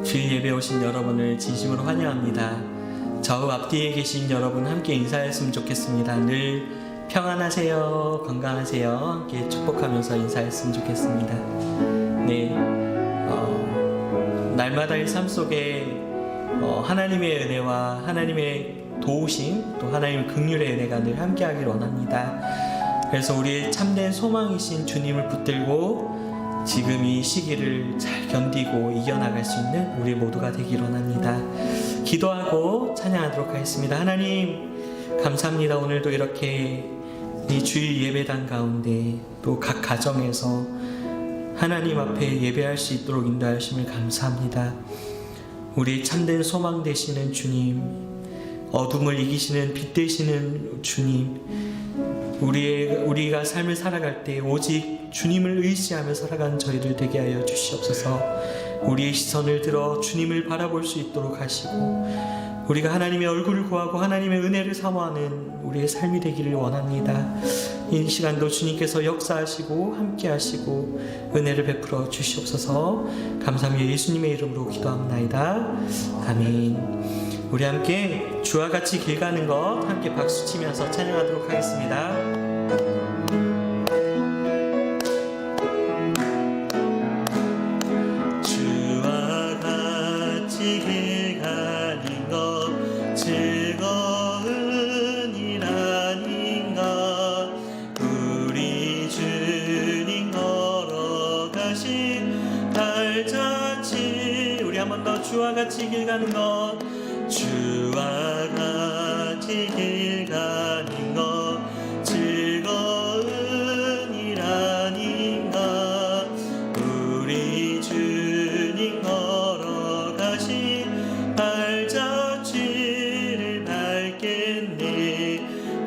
주일 예배 오신 여러분을 진심으로 환영합니다. 좌우 앞뒤에 계신 여러분 함께 인사했으면 좋겠습니다. 늘 평안하세요, 건강하세요 함께 축복하면서 인사했으면 좋겠습니다. 네, 날마다의 삶 속에 하나님의 은혜와 하나님의 도우심, 또 하나님의 긍휼의 은혜가 늘 함께하길 원합니다. 그래서 우리의 참된 소망이신 주님을 붙들고 지금 이 시기를 잘 견디고 이겨나갈 수 있는 우리 모두가 되길 원합니다. 기도하고 찬양하도록 하겠습니다. 하나님 감사합니다. 오늘도 이렇게 이 주일 예배당 가운데 또 각 가정에서 하나님 앞에 예배할 수 있도록 인도하심을 감사합니다. 우리 참된 소망 되시는 주님, 어둠을 이기시는 빛 되시는 주님, 우리가 삶을 살아갈 때 오직 주님을 의지하며 살아가는 저희들 되게 하여 주시옵소서. 우리의 시선을 들어 주님을 바라볼 수 있도록 하시고 우리가 하나님의 얼굴을 구하고 하나님의 은혜를 사모하는 우리의 삶이 되기를 원합니다. 이 시간도 주님께서 역사하시고 함께하시고 은혜를 베풀어 주시옵소서. 감사하며 예수님의 이름으로 기도합나이다. 아멘. 우리 함께 주와 같이 길 가는 것 함께 박수치면서 찬양하도록 하겠습니다. 주와 같이 길 가는 것 즐거운 일 아닌가. 우리 주님 걸어가신 발자취. 우리 한 번 더 주와 같이 길 가는 것, 주와 같이 길 가는 것 즐거운 일 아닌가. 우리 주님 걸어가신 발자취를 밟겠네.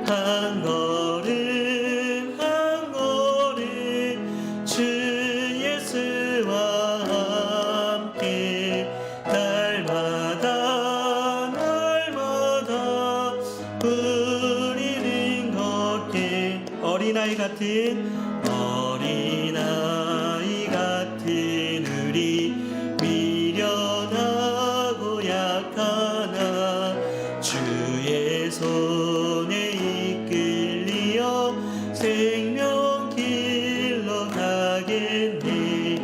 한 걸음 한 걸음 주 예수와 함께 날마다 우리는 걷게. 어린아이 같은 우리 미련하고 약하나 주의 손에 이끌리어 생명길로 가겠네.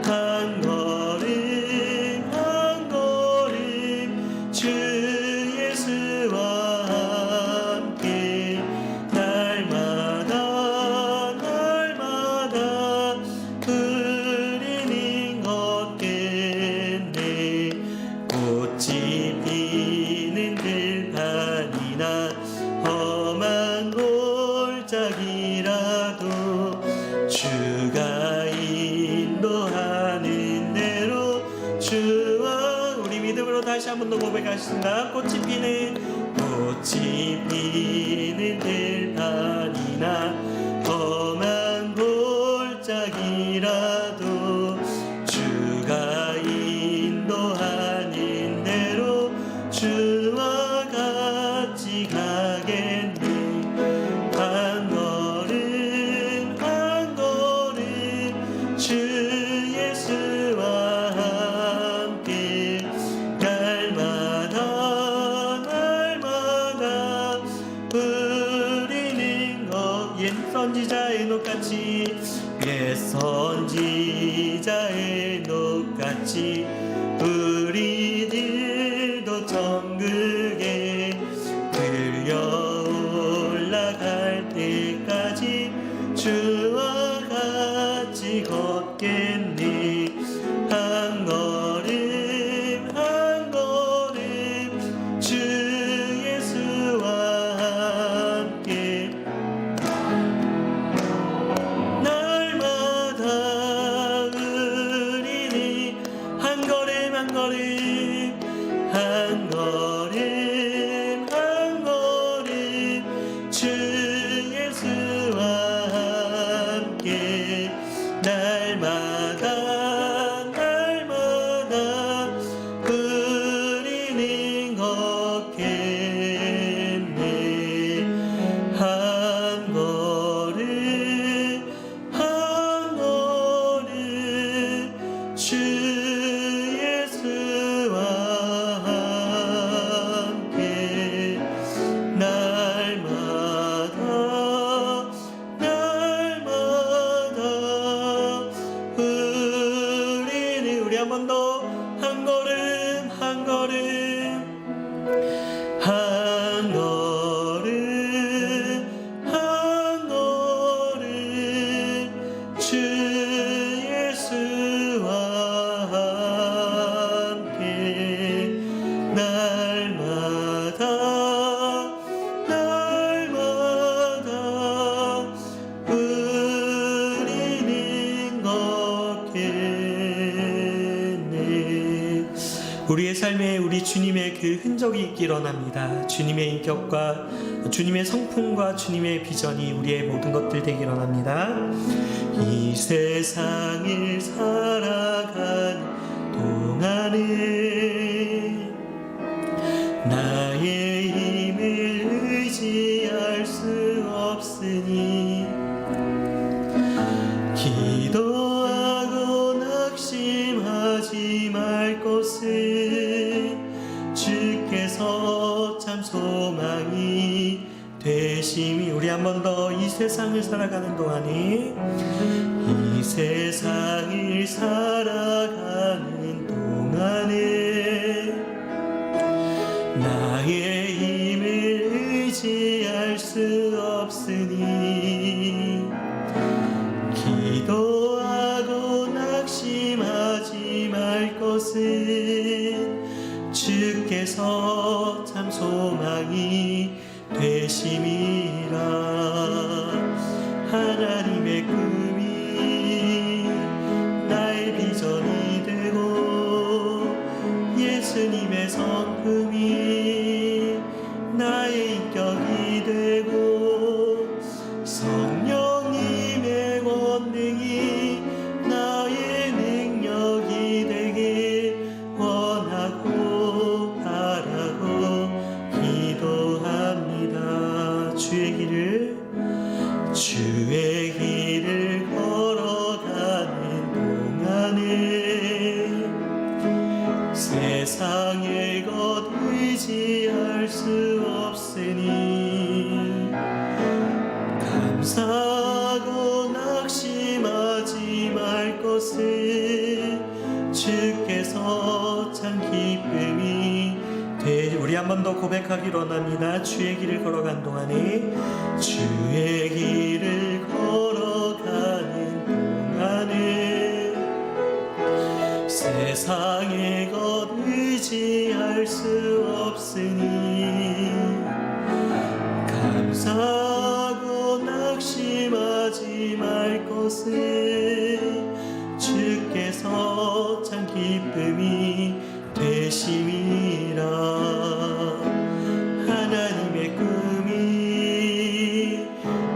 한 걸음 한 걸음 주 예수와 함께 날마다 우리는 걷겠네. 꽃이 피는 들판이나 험한 골짜기라도 주가 인도하는 대로 주와. 우리 믿음으로 다시 한 번 더 고백하겠습니다. 꽃이 피는 들판이나 험한 골짜기라도 주가 인도하는 대로 주와 같이 가겠네. 한 걸음 한 걸음 주 예수와 함께 날마다 우리는 것. 옛 선지자의 녹같이 옛 선지 걸음 한 걸음 한 걸음 주 예수와 함께 날마다 우리는 걷겠네. 우리의 삶에 우리 주님의 그 흔적이 있길 원합니다. 주님의 인격과 주님의 성품과 주님의 비전이 우리의 모든 것들 되길 원합니다. 이 세상을 살아가는 동안에 나의 힘을 의지할 수 없으니 기도하고 낙심하지 말 것을 주께서 참 소망이 되심이. 우리 한 번 더 이 세상을 살아가는 동안에 이 세상을 살아가는 동안에 나의 힘을 의지할 수 없으니 기도하고 낙심하지 말 것을 주께서 참 소망이 되심이라. 하나님의 꿈이 나의 비전이 되고 예수님의 성품이 나의 인격이 되고 성령님의 권능이 나의 능력이 되길 원하고 바라고 기도합니다. 주의 길을 걸어가는 동안에 세상의 것 의지할 수 없으니 감사하고 낙심하지 말 것을 주께서 참 기쁨이 되. 우리 한 번 더 고백하기로 원합니다. 주의 길을 걸어간 동안에 주의 길을 걸어가는 동안에 세상의 것 의지할 수 없으니 감사하고 낙심하지 말 것을 주께서 참 기쁨이 되심이라. 하나님의 꿈이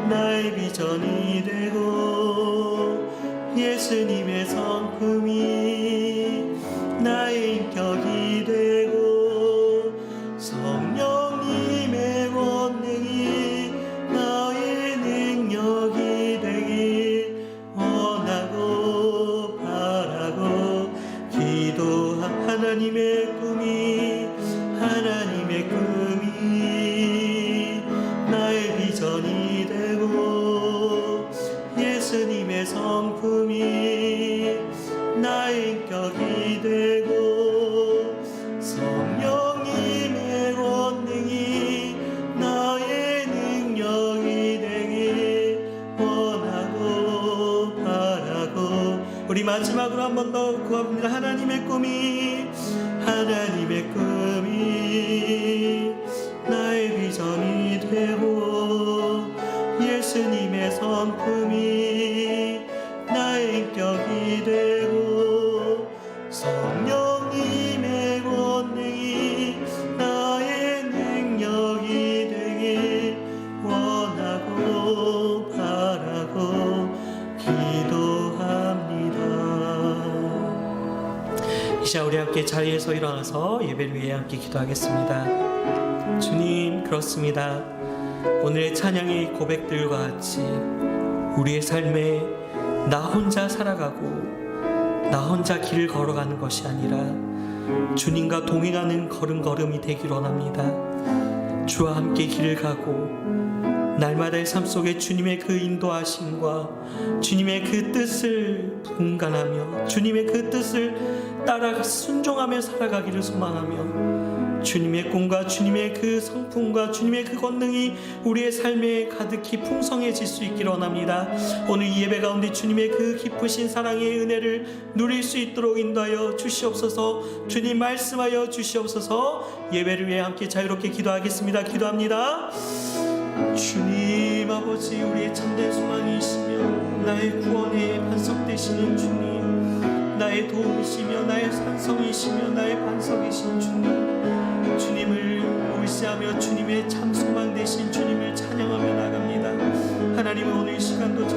나의 비전이 되고 예수님의 성품이 나의 인격이 되고 성령님의 권능이 나의 능력이 되길 원하고 바라고 기도한 하나님의 꿈이 나의 비전이 되고 예수님의 성품이 나의 인격이 되고 성령님의 권능이 나의 능력이 되길 원하고 바라고. 우리 마지막으로 한 번 더 구합니다. 하나님의 꿈이 나의 비전이 되고 예수님의 성품이 나의 인격이 되고 성령님의 권능이 나의 능력이 되길 원하고 바라고 기도합니다. 이 시간 우리 함께 자리에서 일어나서 예배를 위해 함께 기도하겠습니다. 주님, 그렇습니다. 오늘의 찬양의 고백들과 같이 우리의 삶에 나 혼자 살아가고 나 혼자 길을 걸어가는 것이 아니라 주님과 동행하는 걸음걸음이 되길 원합니다. 주와 함께 길을 가고 날마다의 삶 속에 주님의 그 인도하심과 주님의 그 뜻을 분간하며 주님의 그 뜻을 따라 순종하며 살아가기를 소망하며 주님의 꿈과 주님의 그 성품과 주님의 그 권능이 우리의 삶에 가득히 풍성해질 수 있기를 원합니다. 오늘 이 예배 가운데 주님의 그 깊으신 사랑의 은혜를 누릴 수 있도록 인도하여 주시옵소서. 주님 말씀하여 주시옵소서. 예배를 위해 함께 자유롭게 기도하겠습니다. 기도합니다. 주님 아버지, 우리의 참된 소망이시며 나의 구원의 반석 되시는 주님, 나의 도움이시며 나의 산성이시며 나의 반석이신 주님을 의지하며 주님의 참 소망 되신 주님을 찬양하며 나갑니다. 하나님은 오늘 이 시간도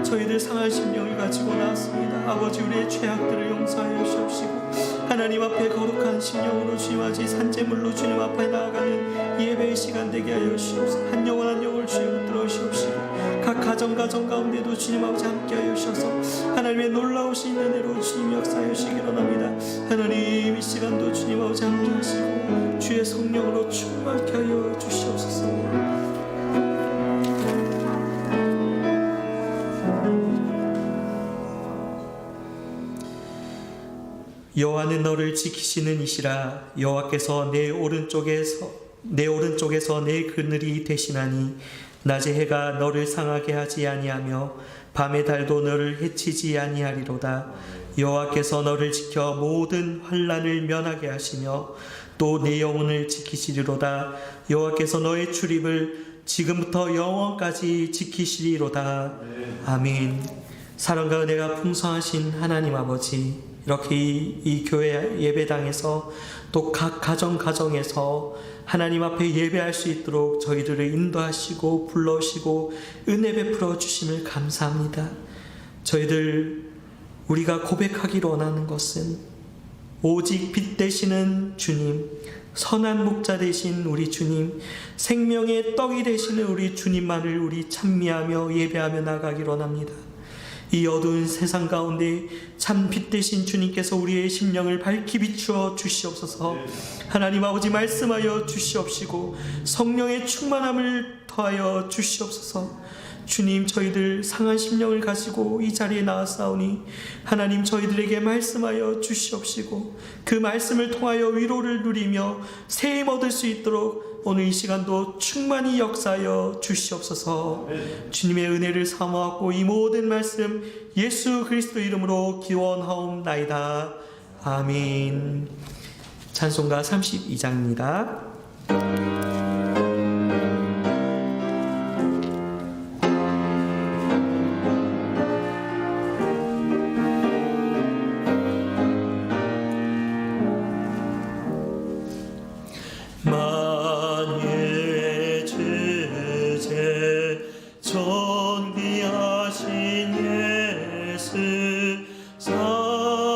저희들 상한 심령을 가지고 나왔습니다. 아버지, 우리의 죄악들을 용서하여 주옵시고 하나님 앞에 거룩한 심령으로 주님 아버지 산제물로 주님 앞에 나아가는 예배의 시간 되게 하여 주옵소서. 한 영혼 한 영혼을 주여 붙들어 주옵시고 각 가정 가운데도 주님 아버지 함께 하여 주셔서 하나님의 놀라우신 은혜로 주님 역사하여 주시기 원합니다. 하나님 이 시간도 주님 아버지 함께 하시고 주의 성령으로 충만케 하여 주시옵소서. 여호와는 너를 지키시는 이시라. 여호와께서 내 오른쪽에서 내 그늘이 되시나니 낮에 해가 너를 상하게 하지 아니하며 밤의 달도 너를 해치지 아니하리로다. 여호와께서 너를 지켜 모든 환난을 면하게 하시며 또 내 영혼을 지키시리로다. 여호와께서 너의 출입을 지금부터 영원까지 지키시리로다. 아멘. 사랑과 은혜가 풍성하신 하나님 아버지, 이렇게 이 교회 예배당에서 또 각 가정에서 하나님 앞에 예배할 수 있도록 저희들을 인도하시고 불러오시고 은혜 베풀어 주심을 감사합니다. 우리가 고백하기를 원하는 것은 오직 빛 되시는 주님, 선한 목자 되신 우리 주님, 생명의 떡이 되시는 우리 주님만을 우리 찬미하며 예배하며 나가기를 원합니다. 이 어두운 세상 가운데 참 빛 되신 주님께서 우리의 심령을 밝히 비추어 주시옵소서. 하나님 아버지 말씀하여 주시옵시고 성령의 충만함을 더하여 주시옵소서. 주님, 저희들 상한 심령을 가지고 이 자리에 나왔사오니 하나님 저희들에게 말씀하여 주시옵시고 그 말씀을 통하여 위로를 누리며 새 힘 얻을 수 있도록 오늘 이 시간도 충만히 역사하여 주시옵소서. 주님의 은혜를 사모하고 이 모든 말씀 예수 그리스도 이름으로 기원하옵나이다. 아멘. 찬송가 32장입니다.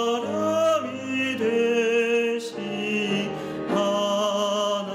사람이 되시 하나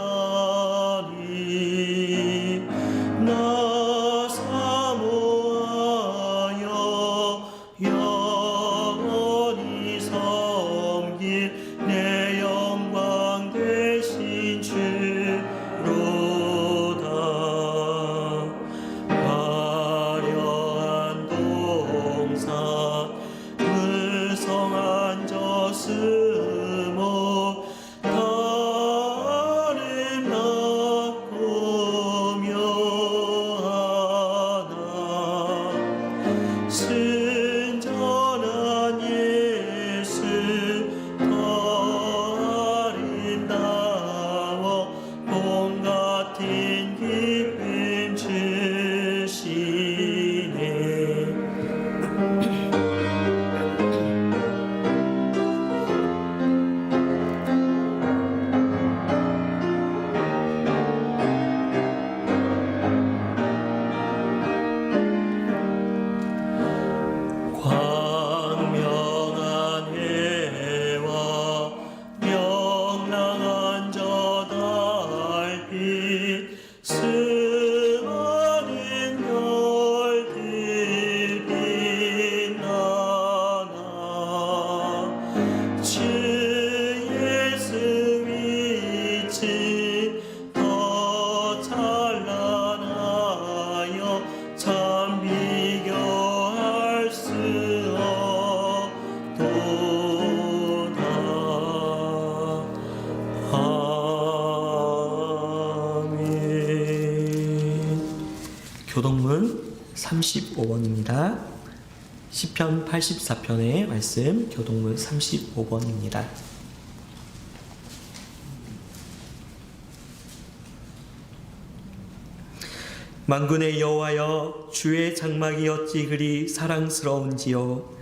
35번입니다. 시편 84편의 말씀 교동문 35번입니다. 만군의 여호와여, 주의 장막이 어찌 그리 사랑스러운지요.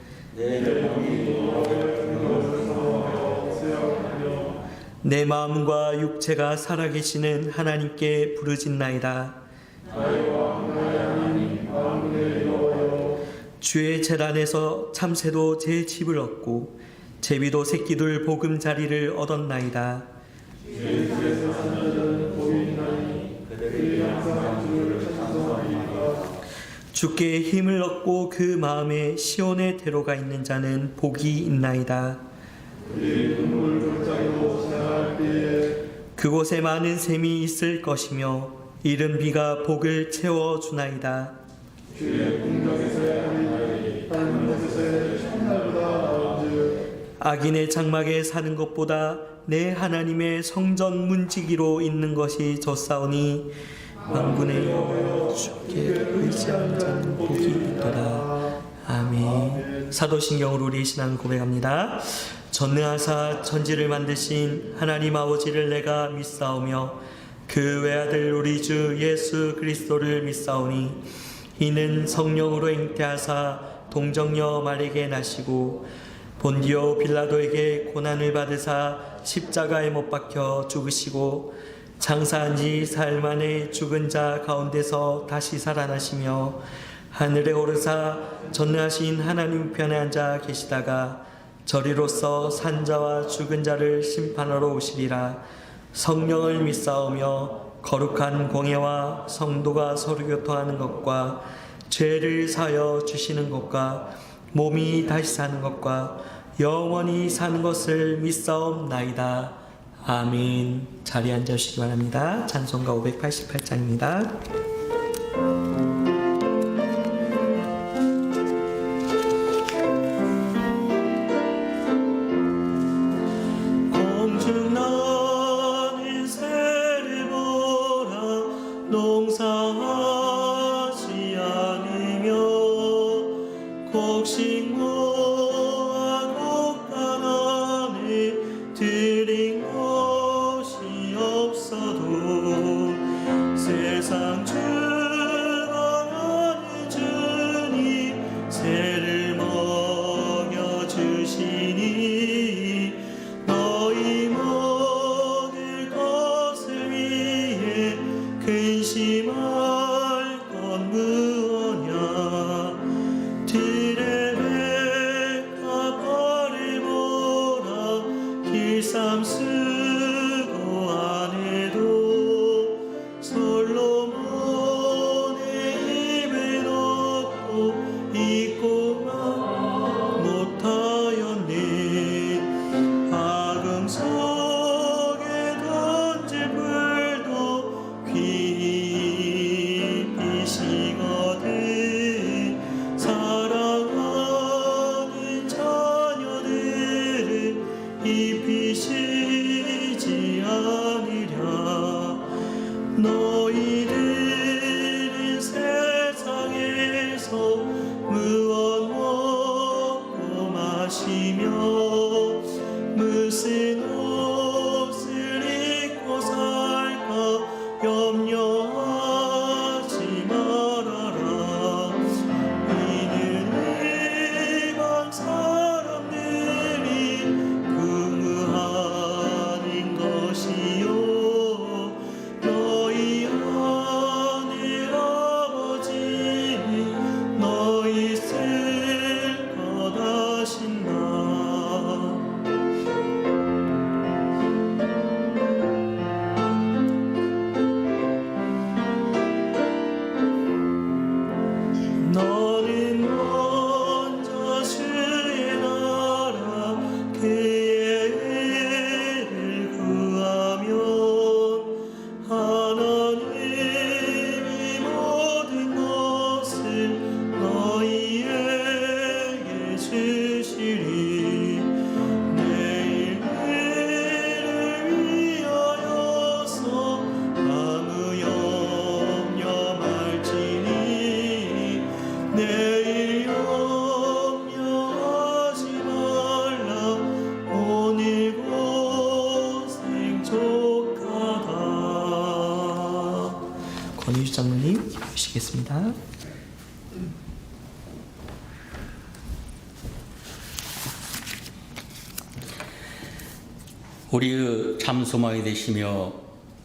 내 마음과 육체가 살아계시는 하나님께 부르짖나이다. 주의 제단에서 참새도 제 집을 얻고 제비도 새끼들 보금자리를 얻었나이다. 주께 힘을 얻고 그 마음에 시온의 대로가 있는 자는 복이 있나이다. 그곳에 많은 샘이 있을 것이며 이른 비가 복을 채워주나이다. 악인의 장막에 사는 것보다 내 하나님의 성전 문지기로 있는 것이 좋사오니 만군의 여호와 주께 의지하는 자는 복이 있도다. 아멘. 사도신경으로 우리 신앙 고백합니다. 전능하사 천지를 만드신 하나님 아버지를 내가 믿사오며 그 외아들 우리 주 예수 그리스도를 믿사오니 이는 성령으로 잉태하사 동정녀 마리아에게 나시고 본디오 빌라도에게 고난을 받으사 십자가에 못 박혀 죽으시고 장사한 지 사흘 만에 죽은 자 가운데서 다시 살아나시며 하늘에 오르사 전능하신 하나님 편에 앉아 계시다가 저리로서 산자와 죽은 자를 심판하러 오시리라. 성령을 믿사오며 거룩한 공예와 성도가 서로 교통하는 것과 죄를 사하여 주시는 것과 몸이 다시 사는 것과 영원히 사는 것을 믿사옵나이다. 아멘. 자리에 앉으시기 바랍니다. 찬송가 588장입니다. 농사하지 않으며 곡식모아 곡간안에 들인 것이 없어도 세상 주관하는 주님 새를 먹여주시니 너희 먹을 것을 위해 근심할 건 무엇냐. 들에 백합 벌을 몰아 길쌈 쓰고 안 해도 솔로몬의 입에 넣고 잊고만 못하였네. 아금 속에 던질 불도 귀히시거든. 사랑하는 자녀들은 입히시지 않으랴. 너희들은 세상에서 무엇 먹고 마시며 무슨 옷을 입고 살까 염려하지 말아라. 이는 이방 사람들이 궁금하는 것이요 너희 하늘 아버지 너희 쓸 것 아신다. 권희주 장로님 기도하시겠습니다. 우리의 참 소망이 되시며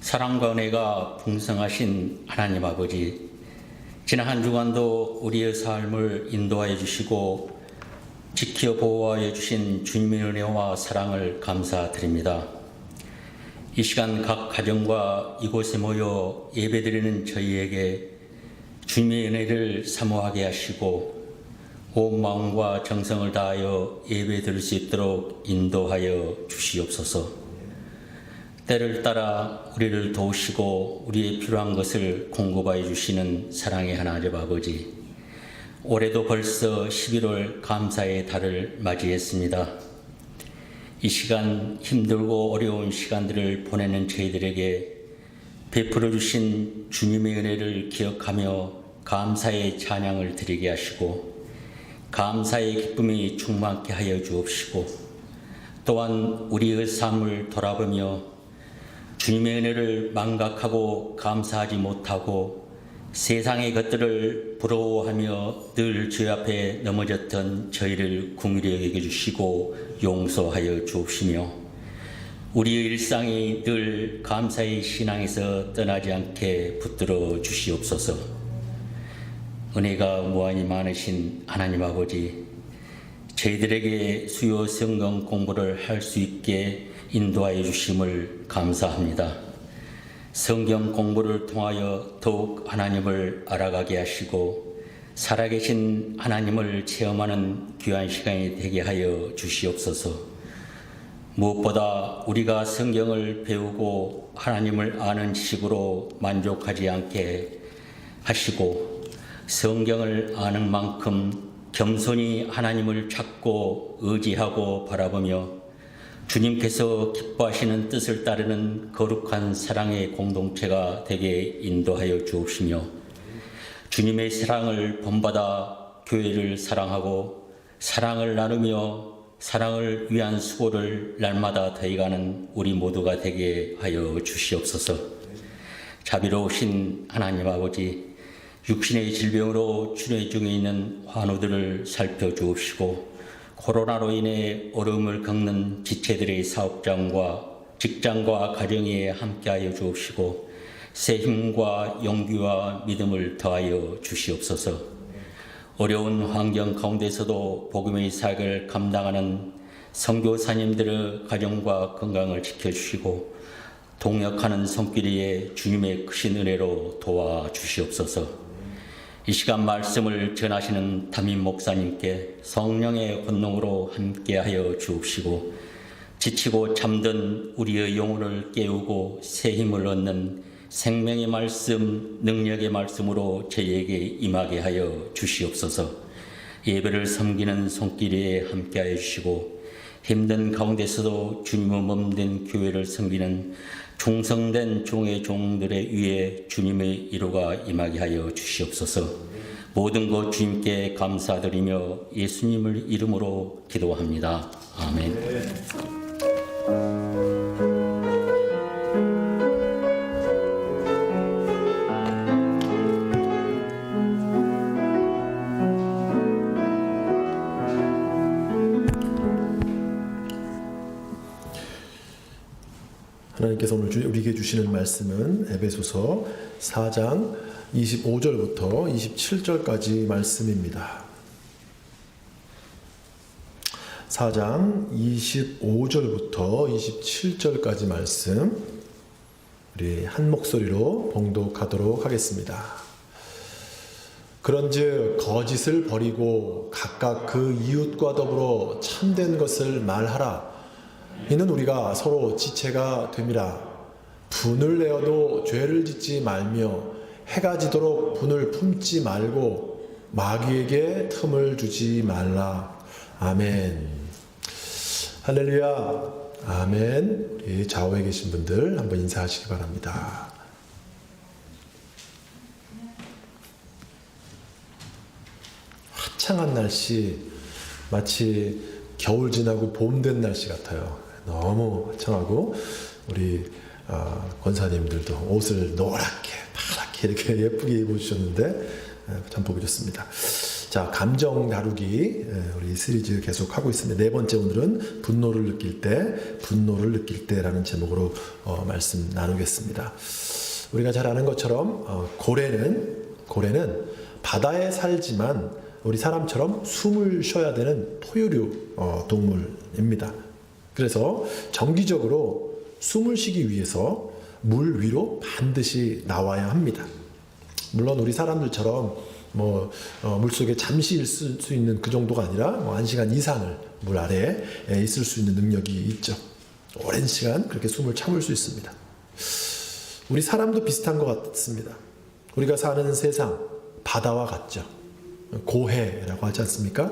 사랑과 은혜가 풍성하신 하나님 아버지, 지난 한 주간도 우리의 삶을 인도하여 주시고 지켜 보호하여 주신 주님의 은혜와 사랑을 감사드립니다. 이 시간 각 가정과 이곳에 모여 예배드리는 저희에게 주님의 은혜를 사모하게 하시고 온 마음과 정성을 다하여 예배드릴 수 있도록 인도하여 주시옵소서. 때를 따라 우리를 도우시고 우리의 필요한 것을 공급하여 주시는 사랑의 하나님 아버지, 올해도 벌써 11월 감사의 달을 맞이했습니다. 이 시간 힘들고 어려운 시간들을 보내는 저희들에게 베풀어 주신 주님의 은혜를 기억하며 감사의 찬양을 드리게 하시고 감사의 기쁨이 충만케 하여 주옵시고, 또한 우리의 삶을 돌아보며 주님의 은혜를 망각하고 감사하지 못하고 세상의 것들을 부러워하며 늘 주 앞에 넘어졌던 저희를 긍휼히 여겨주시고 용서하여 주옵시며, 우리의 일상이 늘 감사의 신앙에서 떠나지 않게 붙들어 주시옵소서. 은혜가 무한히 많으신 하나님 아버지, 저희들에게 수요 성경 공부를 할 수 있게 인도하여 주심을 감사합니다. 성경 공부를 통하여 더욱 하나님을 알아가게 하시고 살아계신 하나님을 체험하는 귀한 시간이 되게 하여 주시옵소서. 무엇보다 우리가 성경을 배우고 하나님을 아는 지식으로 만족하지 않게 하시고 성경을 아는 만큼 겸손히 하나님을 찾고 의지하고 바라보며 주님께서 기뻐하시는 뜻을 따르는 거룩한 사랑의 공동체가 되게 인도하여 주옵시며, 주님의 사랑을 본받아 교회를 사랑하고 사랑을 나누며 사랑을 위한 수고를 날마다 더해가는 우리 모두가 되게 하여 주시옵소서. 자비로우신 하나님 아버지, 육신의 질병으로 치료 중에 있는 환우들을 살펴주옵시고 코로나로 인해 어려움을 겪는 지체들의 사업장과 직장과 가정에 함께하여 주옵시고 새 힘과 용기와 믿음을 더하여 주시옵소서. 어려운 환경 가운데서도 복음의 사역을 감당하는 선교사님들의 가정과 건강을 지켜주시고 동역하는 손길에 주님의 크신 은혜로 도와주시옵소서. 이 시간 말씀을 전하시는 담임 목사님께 성령의 권능으로 함께하여 주옵시고 지치고 잠든 우리의 영혼을 깨우고 새 힘을 얻는 생명의 말씀, 능력의 말씀으로 저희에게 임하게 하여 주시옵소서. 예배를 섬기는 손길에 함께하여 주시고 힘든 가운데서도 주님의 몸된 교회를 섬기는 충성된 종의 종들의 위에 주님의 위로가 임하게 하여 주시옵소서. 모든 것 주님께 감사드리며 예수님을 이름으로 기도합니다. 아멘. 하나님께서 오늘 우리에게 주시는 말씀은 에베소서 4장 25절부터 27절까지 말씀입니다. 4장 25절부터 27절까지 말씀 우리 한 목소리로 봉독하도록 하겠습니다. 그런즉 거짓을 버리고 각각 그 이웃과 더불어 참된 것을 말하라. 이는 우리가 서로 지체가 됨이라. 분을 내어도 죄를 짓지 말며 해가 지도록 분을 품지 말고 마귀에게 틈을 주지 말라. 아멘. 할렐루야. 아멘. 우리 좌우에 계신 분들 한번 인사하시기 바랍니다. 화창한 날씨, 마치 겨울 지나고 봄 된 날씨 같아요. 너무 화창하고 우리 권사님들도 옷을 노랗게 파랗게 이렇게 예쁘게 입어주셨는데 참 보기 좋습니다. 자, 감정 다루기 우리 시리즈 계속 하고 있습니다. 네 번째 오늘은 분노를 느낄 때라는 제목으로 말씀 나누겠습니다. 우리가 잘 아는 것처럼 고래는 바다에 살지만 우리 사람처럼 숨을 쉬어야 되는 포유류 동물입니다. 그래서 정기적으로 숨을 쉬기 위해서 물 위로 반드시 나와야 합니다. 물론 우리 사람들처럼 물속에 잠시 있을 수 있는 그 정도가 아니라 1시간 이상을 물 아래에 있을 수 있는 능력이 있죠. 오랜 시간 그렇게 숨을 참을 수 있습니다. 우리 사람도 비슷한 것 같습니다. 우리가 사는 세상 바다와 같죠. 고해라고 하지 않습니까?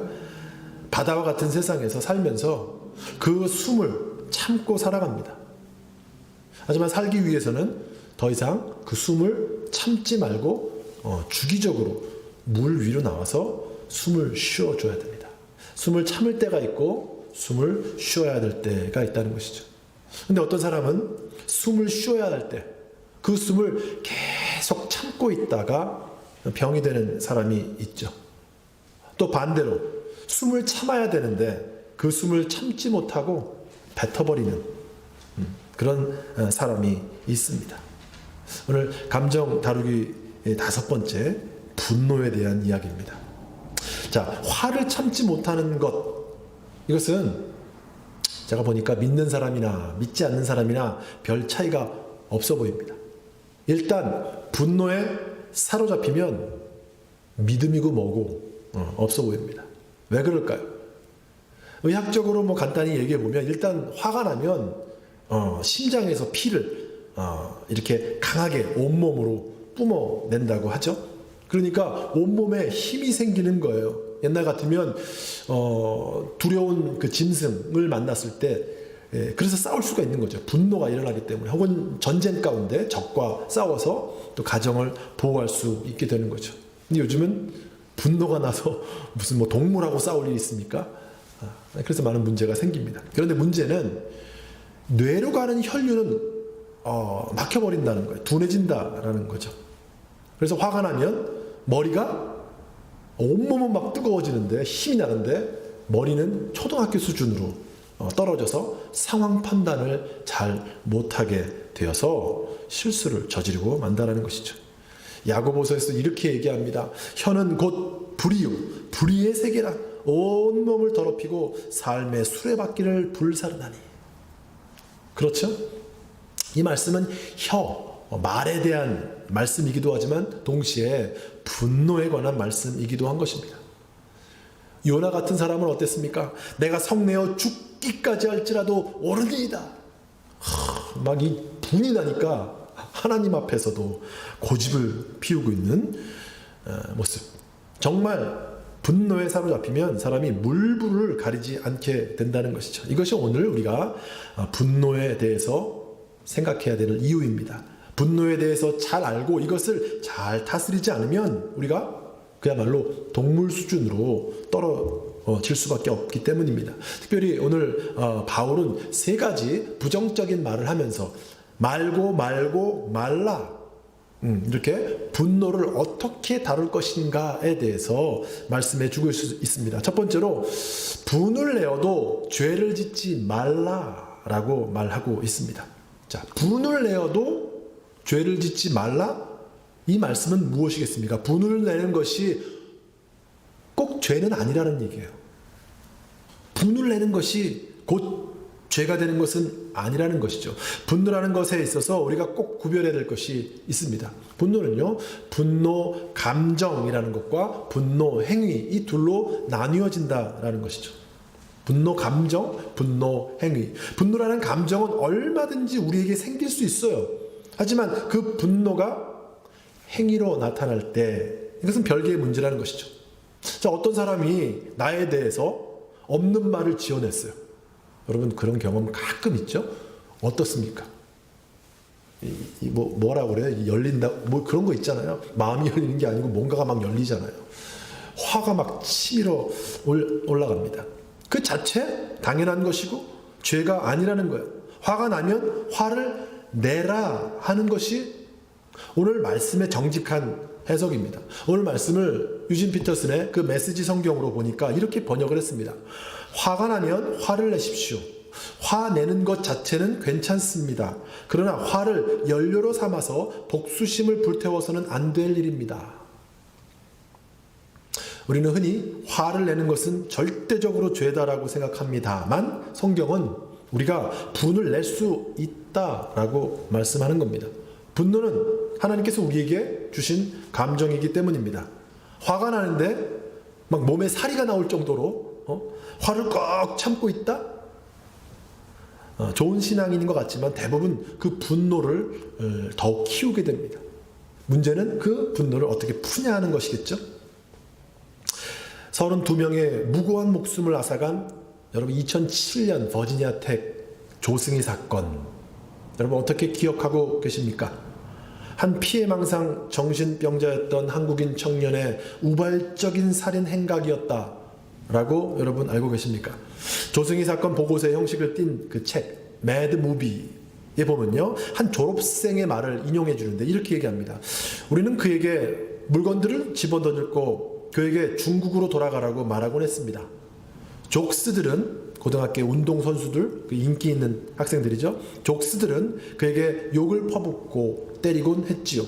바다와 같은 세상에서 살면서 그 숨을 참고 살아갑니다. 하지만 살기 위해서는 더 이상 그 숨을 참지 말고 주기적으로 물 위로 나와서 숨을 쉬어줘야 됩니다. 숨을 참을 때가 있고 숨을 쉬어야 될 때가 있다는 것이죠. 근데 어떤 사람은 숨을 쉬어야 할 때 그 숨을 계속 참고 있다가 병이 되는 사람이 있죠. 또 반대로 숨을 참아야 되는데 그 숨을 참지 못하고 뱉어버리는 그런 사람이 있습니다. 오늘 감정 다루기 5번째 분노에 대한 이야기입니다. 자, 화를 참지 못하는 것, 이것은 제가 보니까 믿는 사람이나 믿지 않는 사람이나 별 차이가 없어 보입니다. 일단 분노에 사로잡히면 믿음이고 뭐고 없어 보입니다. 왜 그럴까요? 의학적으로 간단히 얘기해 보면 일단 화가 나면 심장에서 피를 이렇게 강하게 온몸으로 뿜어낸다고 하죠. 그러니까 온몸에 힘이 생기는 거예요. 옛날 같으면 두려운 그 짐승을 만났을 때 그래서 싸울 수가 있는 거죠. 분노가 일어나기 때문에. 혹은 전쟁 가운데 적과 싸워서 또 가정을 보호할 수 있게 되는 거죠. 근데 요즘은 분노가 나서 무슨 동물하고 싸울 일이 있습니까? 그래서 많은 문제가 생깁니다. 그런데 문제는 뇌로 가는 혈류는 막혀버린다는 거예요. 둔해진다라는 거죠. 그래서 화가 나면 머리가 온몸은 막 뜨거워지는데 힘이 나는데 머리는 초등학교 수준으로 떨어져서 상황 판단을 잘 못하게 되어서 실수를 저지르고 만다라는 것이죠. 야고보서에서 이렇게 얘기합니다. 혀는 곧 불이요 불의의 세계라 온몸을 더럽히고 삶의 수레바퀴를 불사르다니. 그렇죠? 이 말씀은 말에 대한 말씀이기도 하지만 동시에 분노에 관한 말씀이기도 한 것입니다. 요나 같은 사람은 어땠습니까? 내가 성내어 죽기까지 할지라도 오르니이다. 막 이 분이 나니까 하나님 앞에서도 고집을 피우고 있는 모습. 정말 분노에 사로잡히면 사람이 물불을 가리지 않게 된다는 것이죠. 이것이 오늘 우리가 분노에 대해서 생각해야 되는 이유입니다. 분노에 대해서 잘 알고 이것을 잘 다스리지 않으면 우리가 그야말로 동물 수준으로 떨어질 수밖에 없기 때문입니다. 특별히 오늘 바울은 3가지 부정적인 말을 하면서 말고 말라 이렇게 분노를 어떻게 다룰 것인가에 대해서 말씀해 주고 있습니다. 첫 번째로 분을 내어도 죄를 짓지 말라라고 말하고 있습니다. 자, 분을 내어도 죄를 짓지 말라? 이 말씀은 무엇이겠습니까? 분을 내는 것이 꼭 죄는 아니라는 얘기예요. 분을 내는 것이 곧 죄가 되는 것은 아니라는 것이죠. 분노라는 것에 있어서 우리가 꼭 구별해야 될 것이 있습니다. 분노는요, 분노 감정이라는 것과 분노 행위 이 둘로 나뉘어진다라는 것이죠. 분노 감정, 분노 행위. 분노라는 감정은 얼마든지 우리에게 생길 수 있어요. 하지만 그 분노가 행위로 나타날 때 이것은 별개의 문제라는 것이죠. 자, 어떤 사람이 나에 대해서 없는 말을 지어냈어요. 여러분 그런 경험 가끔 있죠? 어떻습니까? 뭐라고 그래요? 열린다 그런 거 있잖아요. 마음이 열리는 게 아니고 뭔가가 막 열리잖아요. 화가 막 치밀어 올라갑니다. 그 자체 당연한 것이고 죄가 아니라는 거예요. 화가 나면 화를 내라 하는 것이 오늘 말씀의 정직한 해석입니다. 오늘 말씀을 유진 피터슨의 그 메시지 성경으로 보니까 이렇게 번역을 했습니다. 화가 나면 화를 내십시오. 화내는 것 자체는 괜찮습니다. 그러나 화를 연료로 삼아서 복수심을 불태워서는 안 될 일입니다. 우리는 흔히 화를 내는 것은 절대적으로 죄다라고 생각합니다만 성경은 우리가 분을 낼 수 있다라고 말씀하는 겁니다. 분노는 하나님께서 우리에게 주신 감정이기 때문입니다. 화가 나는데 막 몸에 사리가 나올 정도로 화를 꼭 참고 있다? 좋은 신앙인인 것 같지만 대부분 그 분노를 더욱 키우게 됩니다. 문제는 그 분노를 어떻게 푸냐 하는 것이겠죠. 32명의 무고한 목숨을 앗아간 여러분 2007년 버지니아 텍 조승희 사건, 여러분 어떻게 기억하고 계십니까? 한 피해망상 정신병자였던 한국인 청년의 우발적인 살인 행각이었다라고 여러분 알고 계십니까? 조승희 사건 보고서의 형식을 띈 그 책 매드 무비에 보면요, 한 졸업생의 말을 인용해 주는데 이렇게 얘기합니다. 우리는 그에게 물건들을 집어던졌고 그에게 중국으로 돌아가라고 말하곤 했습니다. 족스들은, 고등학교 운동선수들, 그 인기 있는 학생들이죠. 족스들은 그에게 욕을 퍼붓고 때리곤 했지요.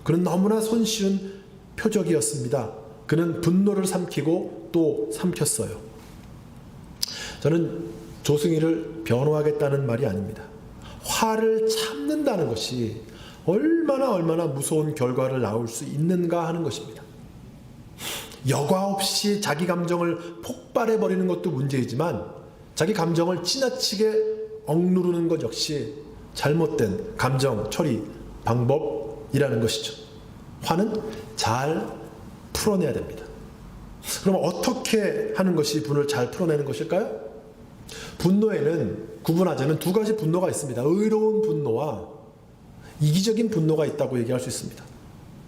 그는 너무나 손쉬운 표적이었습니다. 그는 분노를 삼키고 또 삼켰어요. 저는 조승희를 변호하겠다는 말이 아닙니다. 화를 참는다는 것이 얼마나 무서운 결과를 낳을 수 있는가 하는 것입니다. 여과 없이 자기 감정을 폭발해버리는 것도 문제이지만 자기 감정을 지나치게 억누르는 것 역시 잘못된 감정 처리 방법이라는 것이죠. 화는 잘 풀어내야 됩니다. 그럼 어떻게 하는 것이 분을 잘 풀어내는 것일까요? 분노에는 구분하자면 두 가지 분노가 있습니다. 의로운 분노와 이기적인 분노가 있다고 얘기할 수 있습니다.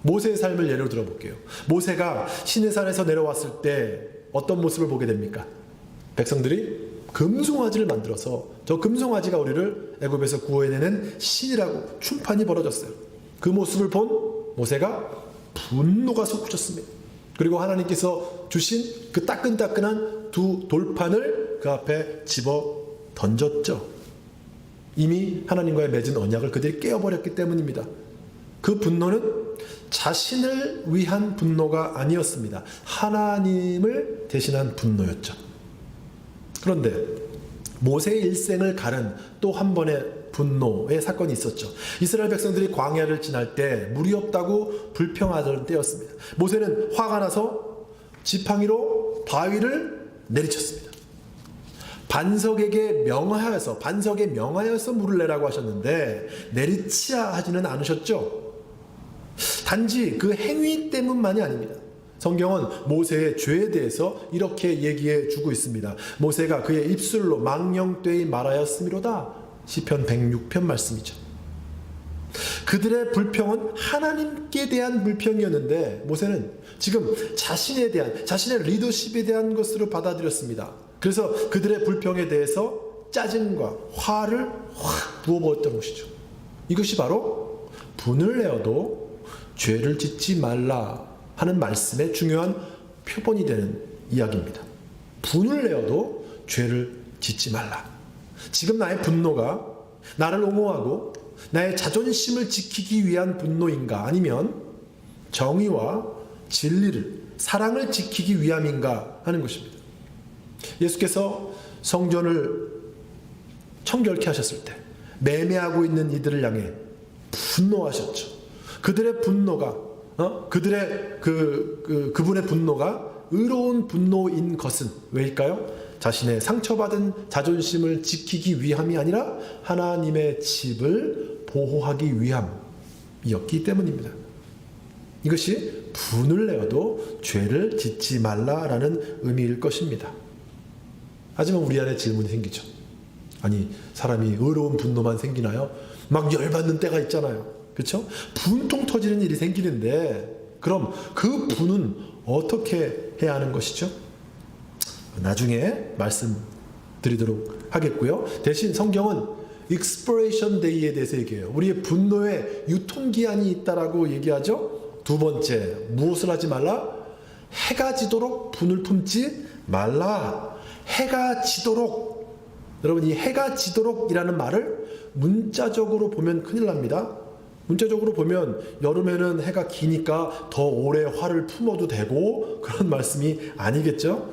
모세의 삶을 예로 들어볼게요. 모세가 시내산에서 내려왔을 때 어떤 모습을 보게 됩니까? 백성들이 금송아지를 만들어서 저 금송아지가 우리를 애굽에서 구원해내는 신이라고 충판이 벌어졌어요. 그 모습을 본 모세가 분노가 솟구쳤습니다. 그리고 하나님께서 주신 그 따끈따끈한 두 돌판을 그 앞에 집어 던졌죠. 이미 하나님과의 맺은 언약을 그들이 깨어버렸기 때문입니다. 그 분노는 자신을 위한 분노가 아니었습니다. 하나님을 대신한 분노였죠. 그런데 모세의 일생을 가른 또 한 번의 분노의 사건이 있었죠. 이스라엘 백성들이 광야를 지날 때 물이 없다고 불평하던 때였습니다. 모세는 화가 나서 지팡이로 바위를 내리쳤습니다. 반석에 명하여서 물을 내라고 하셨는데 내리치야 하지는 않으셨죠. 단지 그 행위 때문만이 아닙니다. 성경은 모세의 죄에 대해서 이렇게 얘기해 주고 있습니다. 모세가 그의 입술로 망령되이 말하였음이로다. 시편 106편 말씀이죠. 그들의 불평은 하나님께 대한 불평이었는데 모세는 지금 자신에 대한, 자신의 리더십에 대한 것으로 받아들였습니다. 그래서 그들의 불평에 대해서 짜증과 화를 확 부어부었던 것이죠. 이것이 바로 분을 내어도 죄를 짓지 말라 하는 말씀의 중요한 표본이 되는 이야기입니다. 분을 내어도 죄를 짓지 말라. 지금 나의 분노가 나를 옹호하고 나의 자존심을 지키기 위한 분노인가, 아니면 정의와 진리를, 사랑을 지키기 위함인가 하는 것입니다. 예수께서 성전을 청결케 하셨을 때 매매하고 있는 이들을 향해 분노하셨죠. 그들의 분노가 그들의 그분의 분노가 의로운 분노인 것은 왜일까요? 자신의 상처받은 자존심을 지키기 위함이 아니라 하나님의 집을 보호하기 위함이었기 때문입니다. 이것이 분을 내어도 죄를 짓지 말라라는 의미일 것입니다. 하지만 우리 안에 질문이 생기죠. 아니, 사람이 의로운 분노만 생기나요? 막 열받는 때가 있잖아요. 그렇죠? 분통 터지는 일이 생기는데 그럼 그 분은 어떻게 해야 하는 것이죠? 나중에 말씀드리도록 하겠고요. 대신 성경은 expiration day에 대해서 얘기해요. 우리의 분노에 유통기한이 있다라고 얘기하죠. 두 번째, 무엇을 하지 말라? 해가 지도록 분을 품지 말라. 해가 지도록. 여러분, 이 해가 지도록이라는 말을 문자적으로 보면 큰일 납니다. 문자적으로 보면 여름에는 해가 기니까 더 오래 화를 품어도 되고 그런 말씀이 아니겠죠.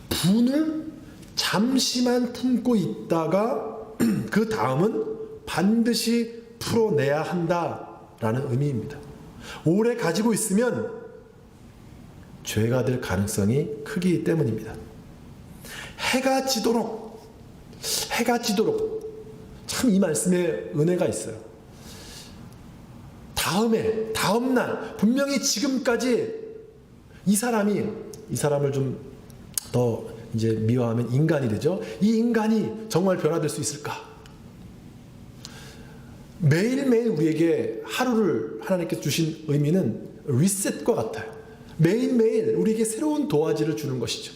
분을 잠시만 품고 있다가 그 다음은 반드시 풀어내야 한다라는 의미입니다. 오래 가지고 있으면 죄가 될 가능성이 크기 때문입니다. 해가 지도록, 해가 지도록. 참 이 말씀에 은혜가 있어요. 다음날, 분명히 지금까지 이 사람을 좀 더 이제 미워하면 인간이 되죠. 이 인간이 정말 변화될 수 있을까? 매일매일 우리에게 하루를 하나님께서 주신 의미는 리셋과 같아요. 매일매일 우리에게 새로운 도화지를 주는 것이죠.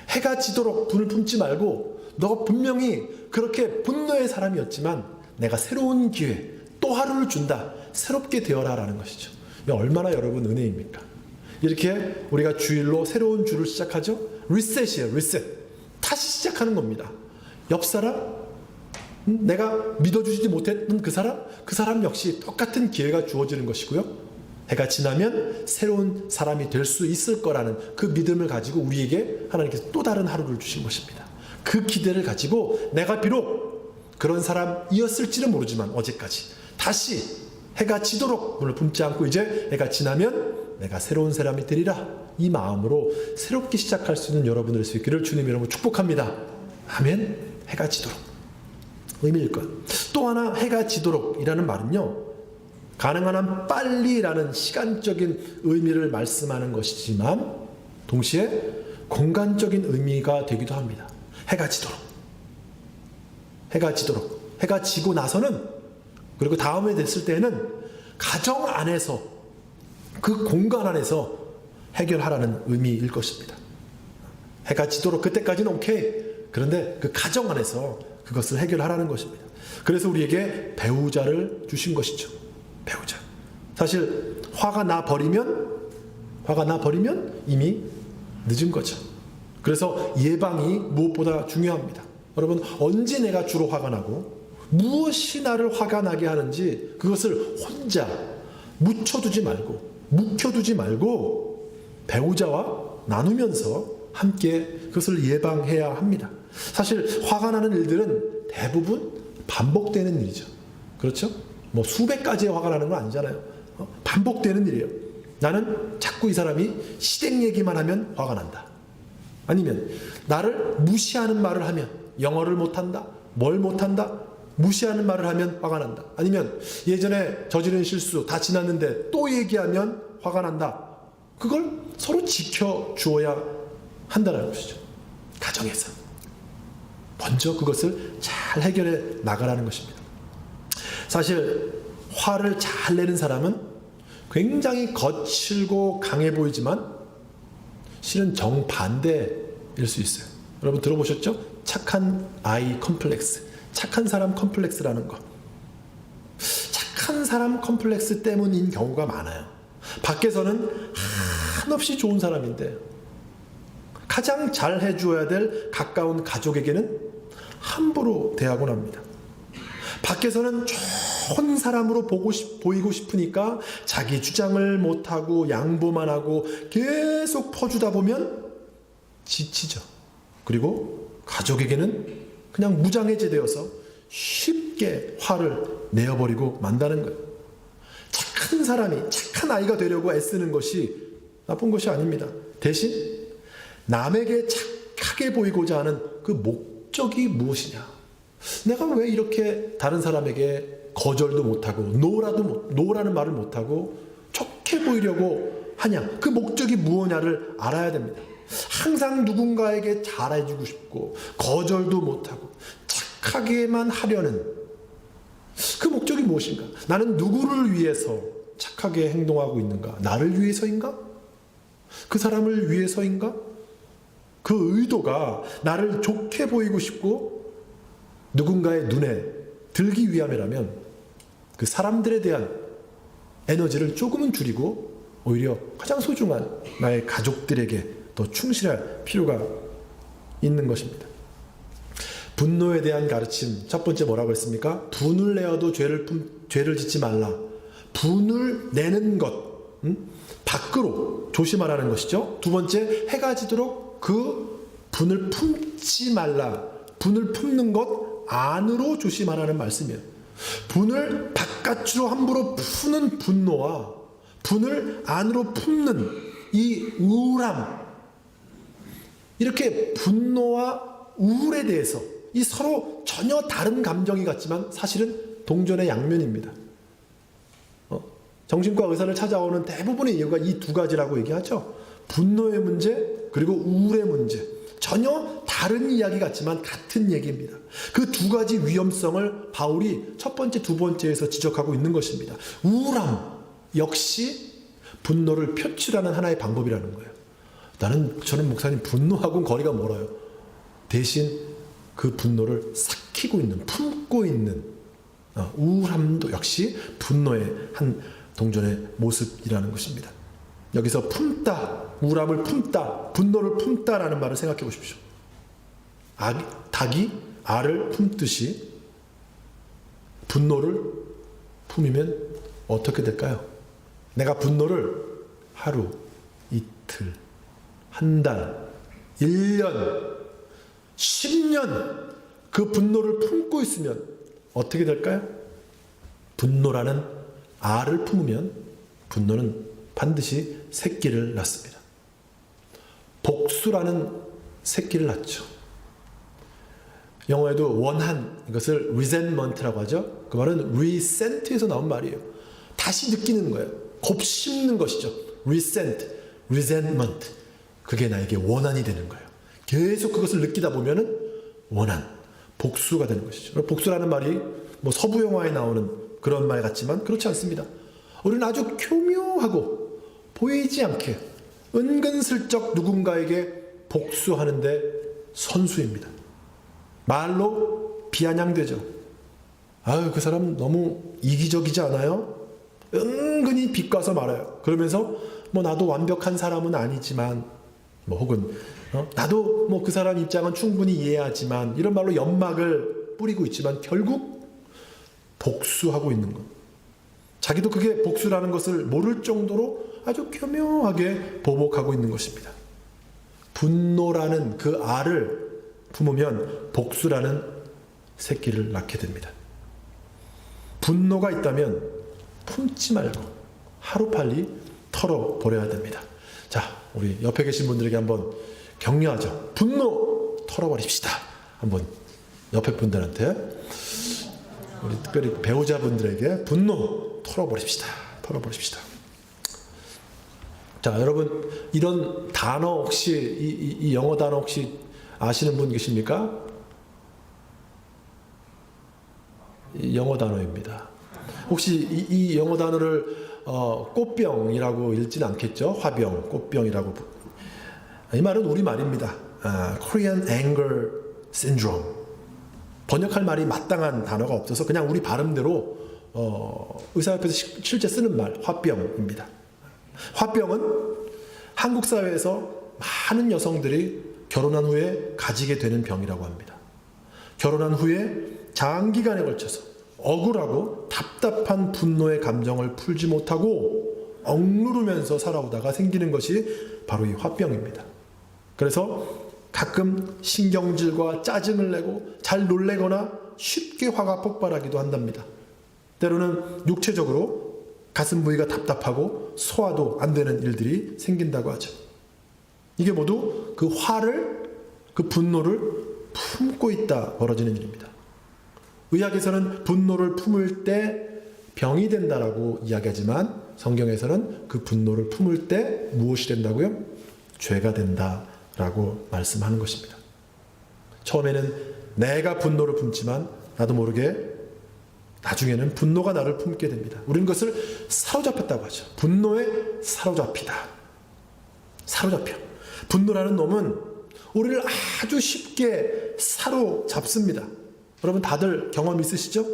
해가 지도록 분을 품지 말고 너가 분명히 그렇게 분노의 사람이었지만 내가 새로운 기회, 또 하루를 준다. 새롭게 되어라 라는 것이죠. 얼마나 여러분 은혜입니까? 이렇게 우리가 주일로 새로운 주를 시작하죠. 리셋이에요. 리셋. 다시 시작하는 겁니다. 옆 사람, 내가 믿어주지 못했던 그 사람 역시 똑같은 기회가 주어지는 것이고요. 해가 지나면 새로운 사람이 될 수 있을 거라는 그 믿음을 가지고 우리에게 하나님께서 또 다른 하루를 주신 것입니다. 그 기대를 가지고 내가 비록 그런 사람이었을지는 모르지만 어제까지 다시 해가 지도록 눈을 품지 않고 이제 해가 지나면 내가 새로운 사람이 되리라. 이 마음으로 새롭게 시작할 수 있는 여러분들 될 수 있기를 주님 이름으로 축복합니다. 아멘. 해가 지도록. 의미일 것. 또 하나 해가 지도록이라는 말은요. 가능한 한 빨리라는 시간적인 의미를 말씀하는 것이지만 동시에 공간적인 의미가 되기도 합니다. 해가 지도록. 해가 지도록. 해가 지고 나서는 그리고 다음에 됐을 때는 가정 안에서 그 공간 안에서 해결하라는 의미일 것입니다. 해가 지도록 그때까지는 오케이. 그런데 그 가정 안에서 그것을 해결하라는 것입니다. 그래서 우리에게 배우자를 주신 것이죠. 배우자. 사실 화가 나 버리면 이미 늦은 거죠. 그래서 예방이 무엇보다 중요합니다. 여러분, 언제 내가 주로 화가 나고 무엇이 나를 화가 나게 하는지 그것을 혼자 묻혀두지 말고 배우자와 나누면서 함께 그것을 예방해야 합니다. 사실 화가 나는 일들은 대부분 반복되는 일이죠. 그렇죠? 뭐 수백 가지의 화가 나는 건 아니잖아요. 반복되는 일이에요. 나는 자꾸 이 사람이 시댁 얘기만 하면 화가 난다. 아니면 나를 무시하는 말을 하면 영어를 못한다. 뭘 못한다. 무시하는 말을 하면 화가 난다. 아니면 예전에 저지른 실수 다 지났는데 또 얘기하면 화가 난다. 그걸 서로 지켜주어야 한다는 것이죠. 가정에서 먼저 그것을 잘 해결해 나가라는 것입니다. 사실 화를 잘 내는 사람은 굉장히 거칠고 강해 보이지만 실은 정반대일 수 있어요. 여러분 들어보셨죠? 착한 아이 컴플렉스, 착한 사람 컴플렉스라는 것. 착한 사람 컴플렉스 때문인 경우가 많아요. 밖에서는 한없이 좋은 사람인데 가장 잘 해주어야 될 가까운 가족에게는 함부로 대하곤 합니다. 밖에서는 좋은 사람으로 보이고 싶으니까 자기 주장을 못하고 양보만 하고 계속 퍼주다 보면 지치죠. 그리고 가족에게는 그냥 무장해제되어서 쉽게 화를 내어버리고 만다는 거예요. 착한 사람이 착한 아이가 되려고 애쓰는 것이 나쁜 것이 아닙니다. 대신 남에게 착하게 보이고자 하는 그 목적이 무엇이냐. 내가 왜 이렇게 다른 사람에게 거절도 못하고 노라는 말을 못하고 좋게 보이려고 하냐. 그 목적이 무엇냐를 알아야 됩니다. 항상 누군가에게 잘해주고 싶고 거절도 못하고 착하게만 하려는 그 목적이 무엇인가? 나는 누구를 위해서 착하게 행동하고 있는가? 나를 위해서인가? 그 사람을 위해서인가? 그 의도가 나를 좋게 보이고 싶고 누군가의 눈에 들기 위함이라면 그 사람들에 대한 에너지를 조금은 줄이고 오히려 가장 소중한 나의 가족들에게 더 충실할 필요가 있는 것입니다. 분노에 대한 가르침, 첫 번째 뭐라고 했습니까? 분을 내어도 죄를 짓지 말라. 분을 내는 것, 밖으로 조심하라는 것이죠. 두 번째, 해가 지도록 그 분을 품지 말라. 분을 품는 것 안으로 조심하라는 말씀이에요. 분을 바깥으로 함부로 푸는 분노와 분을 안으로 품는 이 우울함, 이렇게 분노와 우울에 대해서 이 서로 전혀 다른 감정이 같지만 사실은 동전의 양면입니다. 정신과 의사를 찾아오는 대부분의 이유가 이 두 가지라고 얘기하죠. 분노의 문제 그리고 우울의 문제. 전혀 다른 이야기 같지만 같은 얘기입니다. 그 두 가지 위험성을 바울이 첫 번째, 두 번째에서 지적하고 있는 것입니다. 우울함 역시 분노를 표출하는 하나의 방법이라는 거예요. 저는 목사님 분노하고는 거리가 멀어요. 대신 그 분노를 삭히고 있는, 품고 있는 우울함도 역시 분노의 한 동전의 모습이라는 것입니다. 여기서 품다, 우울함을 품다, 분노를 품다라는 말을 생각해 보십시오. 닭이 알을 품듯이 분노를 품으면 어떻게 될까요? 내가 분노를 하루, 이틀, 한 달, 1년, 10년 그 분노를 품고 있으면 어떻게 될까요? 분노라는 알을 품으면 분노는 반드시 새끼를 낳습니다. 복수라는 새끼를 낳죠. 영어에도 원한, 이것을 resentment라고 하죠. 그 말은 resent에서 나온 말이에요. 다시 느끼는 거예요. 곱씹는 것이죠. resentment. 그게 나에게 원한이 되는 거예요. 계속 그것을 느끼다 보면은 원한, 복수가 되는 것이죠. 복수라는 말이 뭐 서부 영화에 나오는 그런 말 같지만 그렇지 않습니다. 우리는 아주 교묘하고 보이지 않게 은근슬쩍 누군가에게 복수하는데 선수입니다. 말로 비아냥되죠. 아유, 그 사람 너무 이기적이지 않아요? 은근히 비꼬아서 말아요. 그러면서 뭐 나도 완벽한 사람은 아니지만 뭐 혹은 나도 뭐 그 사람 입장은 충분히 이해하지만 이런 말로 연막을 뿌리고 있지만 결국 복수하고 있는 것. 자기도 그게 복수라는 것을 모를 정도로 아주 교묘하게 보복하고 있는 것입니다. 분노라는 그 알을 품으면 복수라는 새끼를 낳게 됩니다. 분노가 있다면 품지 말고 하루빨리 털어버려야 됩니다. 자, 우리 옆에 계신 분들에게 한번 격려하죠. 분노 털어버립시다. 한번 옆에 분들한테, 우리 특별히 배우자분들에게 분노 털어버립시다. 털어버립시다. 자, 여러분 이런 단어 혹시 이 영어 단어 혹시 아시는 분 계십니까? 이 영어 단어입니다. 혹시 이 영어 단어를 꽃병이라고 읽지는 않겠죠? 화병, 꽃병이라고. 이 말은 우리 말입니다. Korean Anger Syndrome. 번역할 말이 마땅한 단어가 없어서 그냥 우리 발음대로 의사협회에서 실제 쓰는 말, 화병입니다. 화병은 한국 사회에서 많은 여성들이 결혼한 후에 가지게 되는 병이라고 합니다. 결혼한 후에 장기간에 걸쳐서 억울하고 답답한 분노의 감정을 풀지 못하고 억누르면서 살아오다가 생기는 것이 바로 이 화병입니다. 그래서 가끔 신경질과 짜증을 내고 잘 놀래거나 쉽게 화가 폭발하기도 한답니다. 때로는 육체적으로 가슴 부위가 답답하고 소화도 안 되는 일들이 생긴다고 하죠. 이게 모두 그 화를, 그 분노를 품고 있다 벌어지는 일입니다. 의학에서는 분노를 품을 때 병이 된다라고 이야기하지만 성경에서는 그 분노를 품을 때 무엇이 된다고요? 죄가 된다라고 말씀하는 것입니다. 처음에는 내가 분노를 품지만 나도 모르게 나중에는 분노가 나를 품게 됩니다. 우리는 그것을 사로잡혔다고 하죠. 분노에 사로잡히다. 사로잡혀. 분노라는 놈은 우리를 아주 쉽게 사로잡습니다. 여러분 다들 경험 있으시죠?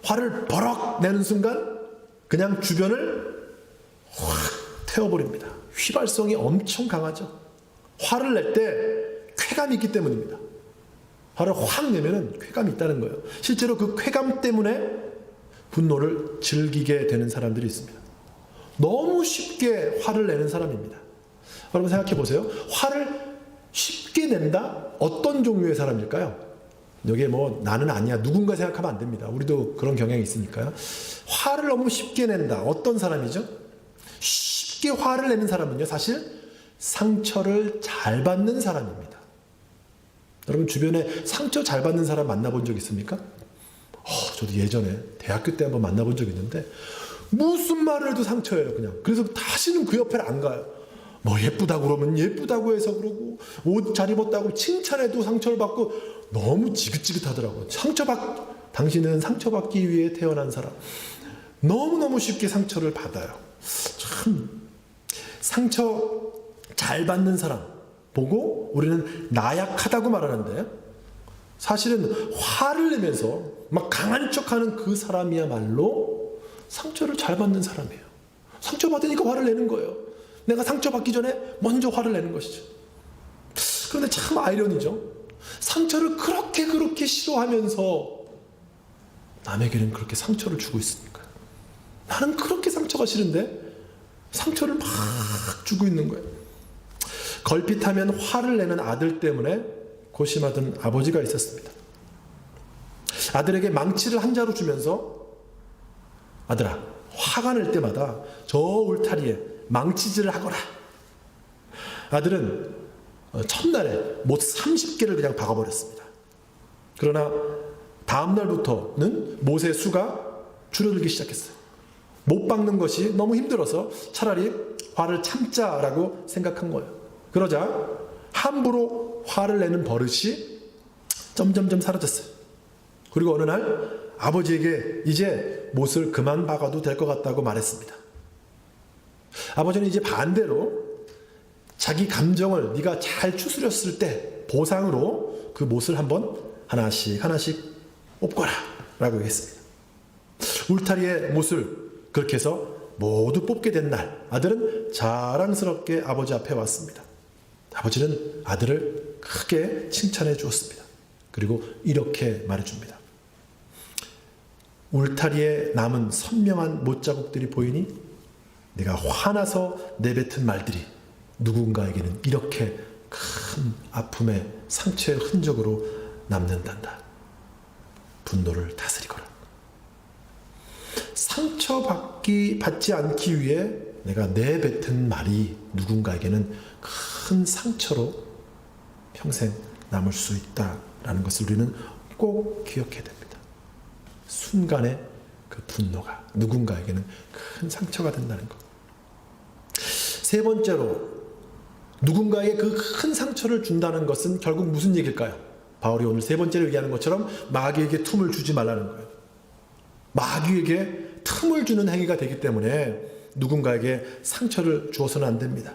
화를 버럭 내는 순간 그냥 주변을 확 태워버립니다. 휘발성이 엄청 강하죠. 화를 낼 때 쾌감이 있기 때문입니다. 화를 확 내면은 쾌감이 있다는 거예요. 실제로 그 쾌감 때문에 분노를 즐기게 되는 사람들이 있습니다. 너무 쉽게 화를 내는 사람입니다. 여러분 생각해 보세요. 화를 쉽게 낸다? 어떤 종류의 사람일까요? 여기에 뭐 나는 아니야 누군가 생각하면 안 됩니다. 우리도 그런 경향이 있으니까요. 화를 너무 쉽게 낸다. 어떤 사람이죠? 쉽게 화를 내는 사람은요, 사실 상처를 잘 받는 사람입니다. 여러분 주변에 상처 잘 받는 사람 만나본 적 있습니까? 저도 예전에 대학교 때 한번 만나본 적 있는데 무슨 말을 해도 상처예요, 그냥. 그래서 다시는 그 옆에 안 가요. 뭐 예쁘다고 그러면 예쁘다고 해서 그러고, 옷 잘 입었다고 칭찬해도 상처를 받고, 너무 지긋지긋하더라고요. 당신은 상처받기 위해 태어난 사람. 너무너무 쉽게 상처를 받아요. 참, 상처 잘 받는 사람 보고 우리는 나약하다고 말하는데, 사실은 화를 내면서 막 강한 척하는 그 사람이야말로 상처를 잘 받는 사람이에요. 상처받으니까 화를 내는 거예요. 내가 상처받기 전에 먼저 화를 내는 것이죠. 그런데 참 아이러니죠. 상처를 그렇게 싫어하면서 남에게는 그렇게 상처를 주고 있으니까. 나는 그렇게 상처가 싫은데 상처를 막 주고 있는 거예요. 걸핏하면 화를 내는 아들 때문에 고심하던 아버지가 있었습니다. 아들에게 망치를 한 자루 주면서, 아들아, 화가 날 때마다 저 울타리에 망치질을 하거라. 아들은 첫날에 못 30개를 그냥 박아버렸습니다. 그러나 다음날부터는 못의 수가 줄어들기 시작했어요. 못 박는 것이 너무 힘들어서 차라리 화를 참자라고 생각한 거예요. 그러자 함부로 화를 내는 버릇이 점점점 사라졌어요. 그리고 어느 날 아버지에게 이제 못을 그만 박아도 될 것 같다고 말했습니다. 아버지는 이제 반대로 자기 감정을 네가 잘 추스렸을 때 보상으로 그 못을 한번 하나씩 뽑거라 라고 했습니다. 울타리의 못을 그렇게 해서 모두 뽑게 된 날, 아들은 자랑스럽게 아버지 앞에 왔습니다. 아버지는 아들을 크게 칭찬해 주었습니다. 그리고 이렇게 말해줍니다. 울타리에 남은 선명한 못자국들이 보이니 내가 화나서 내뱉은 말들이 누군가에게는 이렇게 큰 아픔의 상처의 흔적으로 남는단다. 분노를 다스리거라. 상처받지 않기 위해 내가 내뱉은 말이 누군가에게는 큰 상처로 평생 남을 수 있다라는 것을 우리는 꼭 기억해야 됩니다. 순간의 그 분노가 누군가에게는 큰 상처가 된다는 것. 세 번째로, 누군가에게 그 큰 상처를 준다는 것은 결국 무슨 얘기일까요? 바울이 오늘 세 번째로 얘기하는 것처럼 마귀에게 틈을 주지 말라는 거예요. 마귀에게 틈을 주는 행위가 되기 때문에 누군가에게 상처를 주어서는 안 됩니다.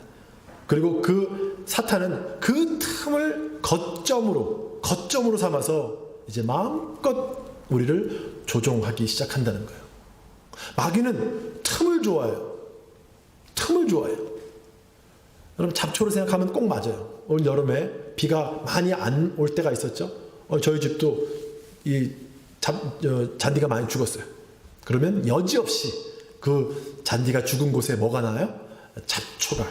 그리고 그 사탄은 그 틈을 거점으로 삼아서 이제 마음껏 우리를 조종하기 시작한다는 거예요. 마귀는 틈을 좋아해요. 여러분 잡초를 생각하면 꼭 맞아요. 올 여름에 비가 많이 안 올 때가 있었죠. 저희 집도 이 잔디가 많이 죽었어요. 그러면 여지없이 그 잔디가 죽은 곳에 뭐가 나요? 잡초가.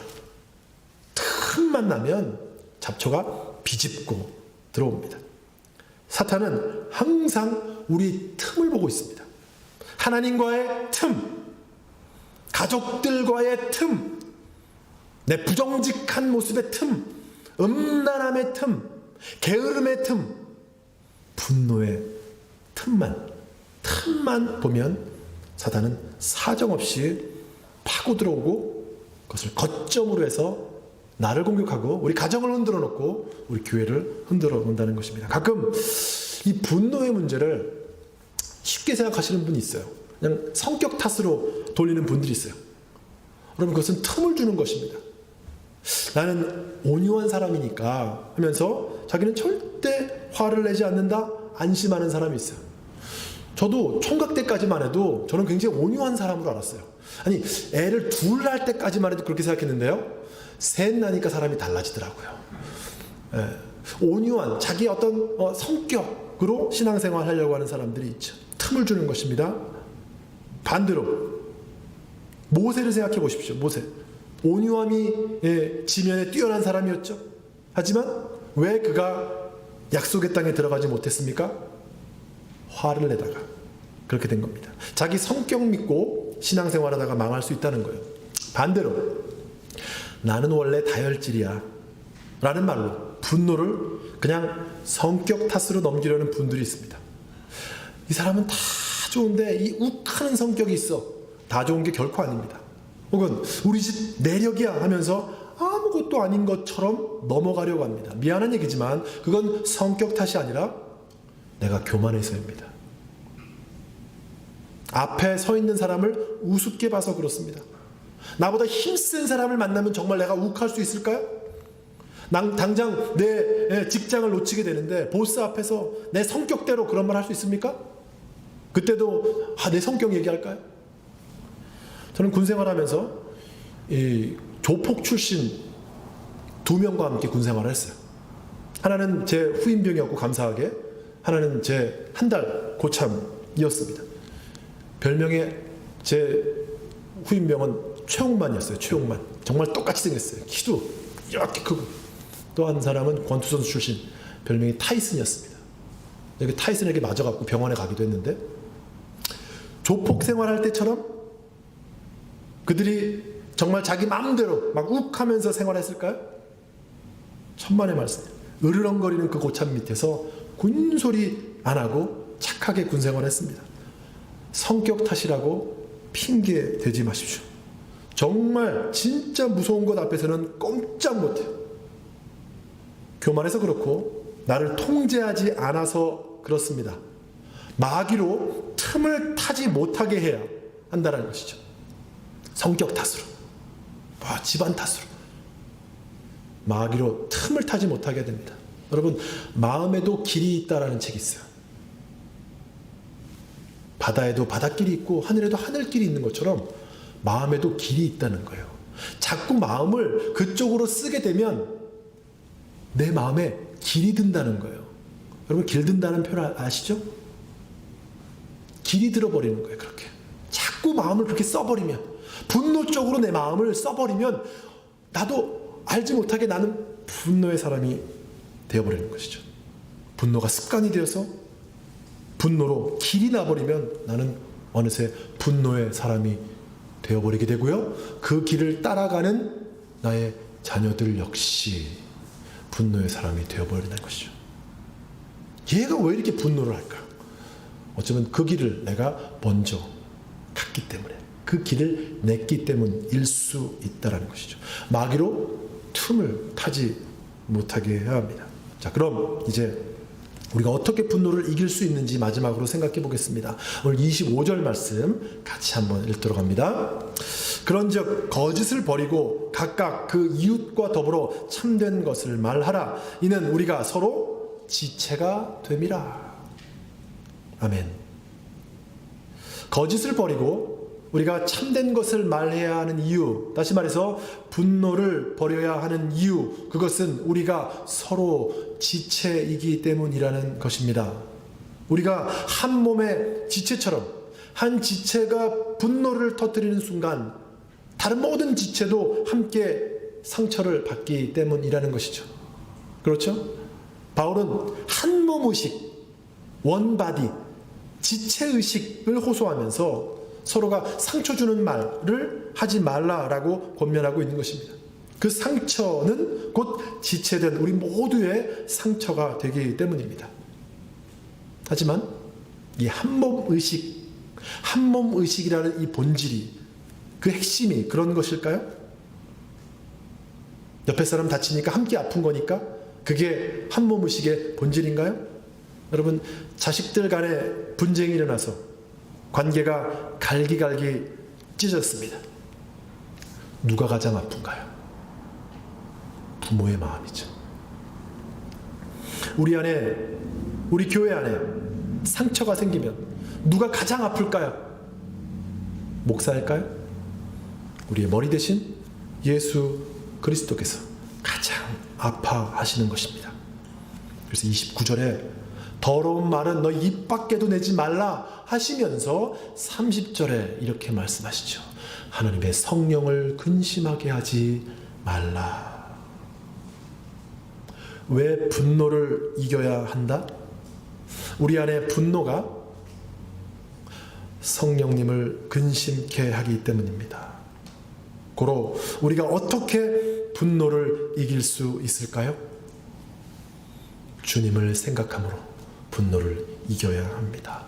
틈만 나면 잡초가 비집고 들어옵니다. 사탄은 항상 우리 틈을 보고 있습니다. 하나님과의 틈, 가족들과의 틈, 내 부정직한 모습의 틈, 음란함의 틈, 게으름의 틈, 분노의 틈만 보면 사탄은 사정없이 파고 들어오고 그것을 거점으로 해서 나를 공격하고 우리 가정을 흔들어 놓고 우리 교회를 흔들어 놓는다는 것입니다. 가끔 이 분노의 문제를 쉽게 생각하시는 분이 있어요. 그냥 성격 탓으로 돌리는 분들이 있어요. 여러분, 그것은 틈을 주는 것입니다. 나는 온유한 사람이니까 하면서 자기는 절대 화를 내지 않는다, 안심하는 사람이 있어요. 저도 총각 때까지만 해도 저는 굉장히 온유한 사람으로 알았어요. 아니, 애를 둘 낳을 때까지만 해도 그렇게 생각했는데요. 셋 나니까 사람이 달라지더라고요. 온유한 자기의 어떤 성격으로 신앙생활 하려고 하는 사람들이 있죠. 틈을 주는 것입니다. 반대로 모세를 생각해 보십시오. 모세. 온유함이 지면에 뛰어난 사람이었죠. 하지만 왜 그가 약속의 땅에 들어가지 못했습니까? 화를 내다가 그렇게 된 겁니다. 자기 성격 믿고 신앙생활하다가 망할 수 있다는 거예요. 반대로 나는 원래 다혈질이야 라는 말로 분노를 그냥 성격 탓으로 넘기려는 분들이 있습니다. 이 사람은 다 좋은데 이 욱하는 성격이 있어. 다 좋은 게 결코 아닙니다. 혹은 우리 집 내력이야 하면서 아무것도 아닌 것처럼 넘어가려고 합니다. 미안한 얘기지만 그건 성격 탓이 아니라 내가 교만해서입니다. 앞에 서 있는 사람을 우습게 봐서 그렇습니다. 나보다 힘센 사람을 만나면 정말 내가 욱할 수 있을까요? 당장 내 직장을 놓치게 되는데 보스 앞에서 내 성격대로 그런 말 할 수 있습니까? 그때도 내 성격 얘기할까요? 저는 군 생활하면서 이 조폭 출신 2명과 함께 군 생활을 했어요. 하나는 제 후임병이었고 감사하게, 하나는 제 한 달 고참이었습니다. 별명에 제 후임병은 최홍만이었어요. 최홍만. 정말 똑같이 생겼어요. 키도 이렇게 크고. 또 한 사람은 권투선수 출신, 별명이 타이슨이었습니다. 여기 타이슨에게 맞아갖고 병원에 가기도 했는데, 조폭 생활할 때처럼 그들이 정말 자기 마음대로 막 욱하면서 생활했을까요? 천만의 말씀. 으르렁거리는 그 고참 밑에서 군소리 안 하고 착하게 군 생활했습니다. 성격 탓이라고 핑계 대지 마십시오. 정말 진짜 무서운 것 앞에서는 꼼짝 못해요. 교만해서 그렇고 나를 통제하지 않아서 그렇습니다. 마귀로 틈을 타지 못하게 해야 한다는 것이죠. 성격 탓으로, 집안 탓으로 마귀로 틈을 타지 못하게 됩니다. 여러분, 마음에도 길이 있다라는 책이 있어요. 바다에도 바닷길이 있고 하늘에도 하늘길이 있는 것처럼 마음에도 길이 있다는 거예요. 자꾸 마음을 그쪽으로 쓰게 되면 내 마음에 길이 든다는 거예요. 여러분, 길 든다는 표현 아시죠? 길이 들어버리는 거예요. 그렇게 자꾸 마음을 그렇게 써버리면, 분노 쪽으로 내 마음을 써버리면 나도 알지 못하게 나는 분노의 사람이 되어버리는 것이죠. 분노가 습관이 되어서 분노로 길이 나버리면 나는 어느새 분노의 사람이 되어버리게 되고요. 그 길을 따라가는 나의 자녀들 역시 분노의 사람이 되어버리는 것이죠. 얘가 왜 이렇게 분노를 할까? 어쩌면 그 길을 내가 먼저 갔기 때문에, 그 길을 냈기 때문일 수 있다는 것이죠. 마귀로 틈을 타지 못하게 해야 합니다. 자, 그럼 이제 우리가 어떻게 분노를 이길 수 있는지 마지막으로 생각해 보겠습니다. 오늘 25절 말씀 같이 한번 읽도록 합니다. 그런즉 거짓을 버리고 각각 그 이웃과 더불어 참된 것을 말하라. 이는 우리가 서로 지체가 됨이라. 아멘. 거짓을 버리고 우리가 참된 것을 말해야 하는 이유, 다시 말해서 분노를 버려야 하는 이유, 그것은 우리가 서로 지체이기 때문이라는 것입니다. 우리가 한 몸의 지체처럼 한 지체가 분노를 터뜨리는 순간 다른 모든 지체도 함께 상처를 받기 때문이라는 것이죠. 그렇죠? 바울은 한 몸의식, 원바디, 지체의식을 호소하면서 서로가 상처 주는 말을 하지 말라라고 권면하고 있는 것입니다. 그 상처는 곧 지체된 우리 모두의 상처가 되기 때문입니다. 하지만 이 한몸의식, 한몸의식이라는 이 본질이, 그 핵심이 그런 것일까요? 옆에 사람 다치니까 함께 아픈 거니까 그게 한몸의식의 본질인가요? 여러분, 자식들 간에 분쟁이 일어나서 관계가 갈기갈기 찢어졌습니다. 누가 가장 아픈가요? 부모의 마음이죠. 우리 안에 우리 교회 안에 상처가 생기면 누가 가장 아플까요? 목사일까요? 우리의 머리 대신 예수 그리스도께서 가장 아파하시는 것입니다. 그래서 29절에 더러운 말은 너 입 밖에도 내지 말라 하시면서 30절에 이렇게 말씀하시죠. 하나님의 성령을 근심하게 하지 말라. 왜 분노를 이겨야 한다? 우리 안에 분노가 성령님을 근심케 하기 때문입니다. 고로 우리가 어떻게 분노를 이길 수 있을까요? 주님을 생각함으로 분노를 이겨야 합니다.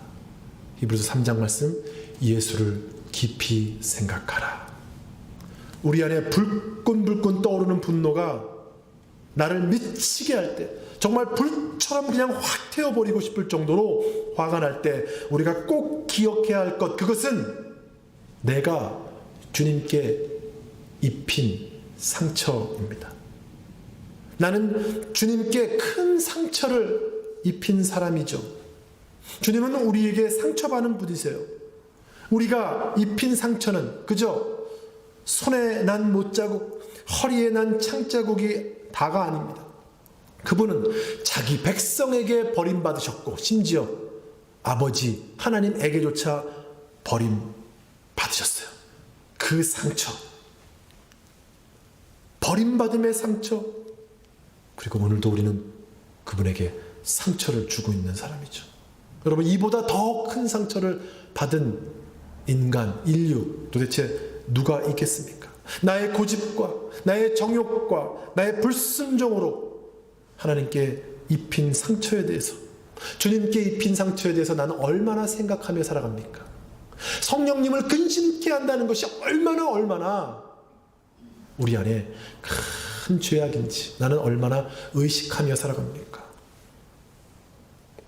히브리서 3장 말씀, 예수를 깊이 생각하라. 우리 안에 불끈불끈 떠오르는 분노가 나를 미치게 할 때, 정말 불처럼 그냥 확 태워버리고 싶을 정도로 화가 날 때 우리가 꼭 기억해야 할 것, 그것은 내가 주님께 입힌 상처입니다. 나는 주님께 큰 상처를 입힌 사람이죠. 주님은 우리에게 상처받는 분이세요. 우리가 입힌 상처는 그저 손에 난 못자국, 허리에 난 창자국이 다가 아닙니다. 그분은 자기 백성에게 버림받으셨고 심지어 아버지 하나님에게조차 버림받으셨어요. 그 상처, 버림받음의 상처, 그리고 오늘도 우리는 그분에게 상처를 주고 있는 사람이죠. 여러분, 이보다 더 큰 상처를 받은 인간, 인류 도대체 누가 있겠습니까? 나의 고집과 나의 정욕과 나의 불순종으로 하나님께 입힌 상처에 대해서, 주님께 입힌 상처에 대해서 나는 얼마나 생각하며 살아갑니까? 성령님을 근심케 한다는 것이 얼마나 우리 안에 큰 죄악인지 나는 얼마나 의식하며 살아갑니까?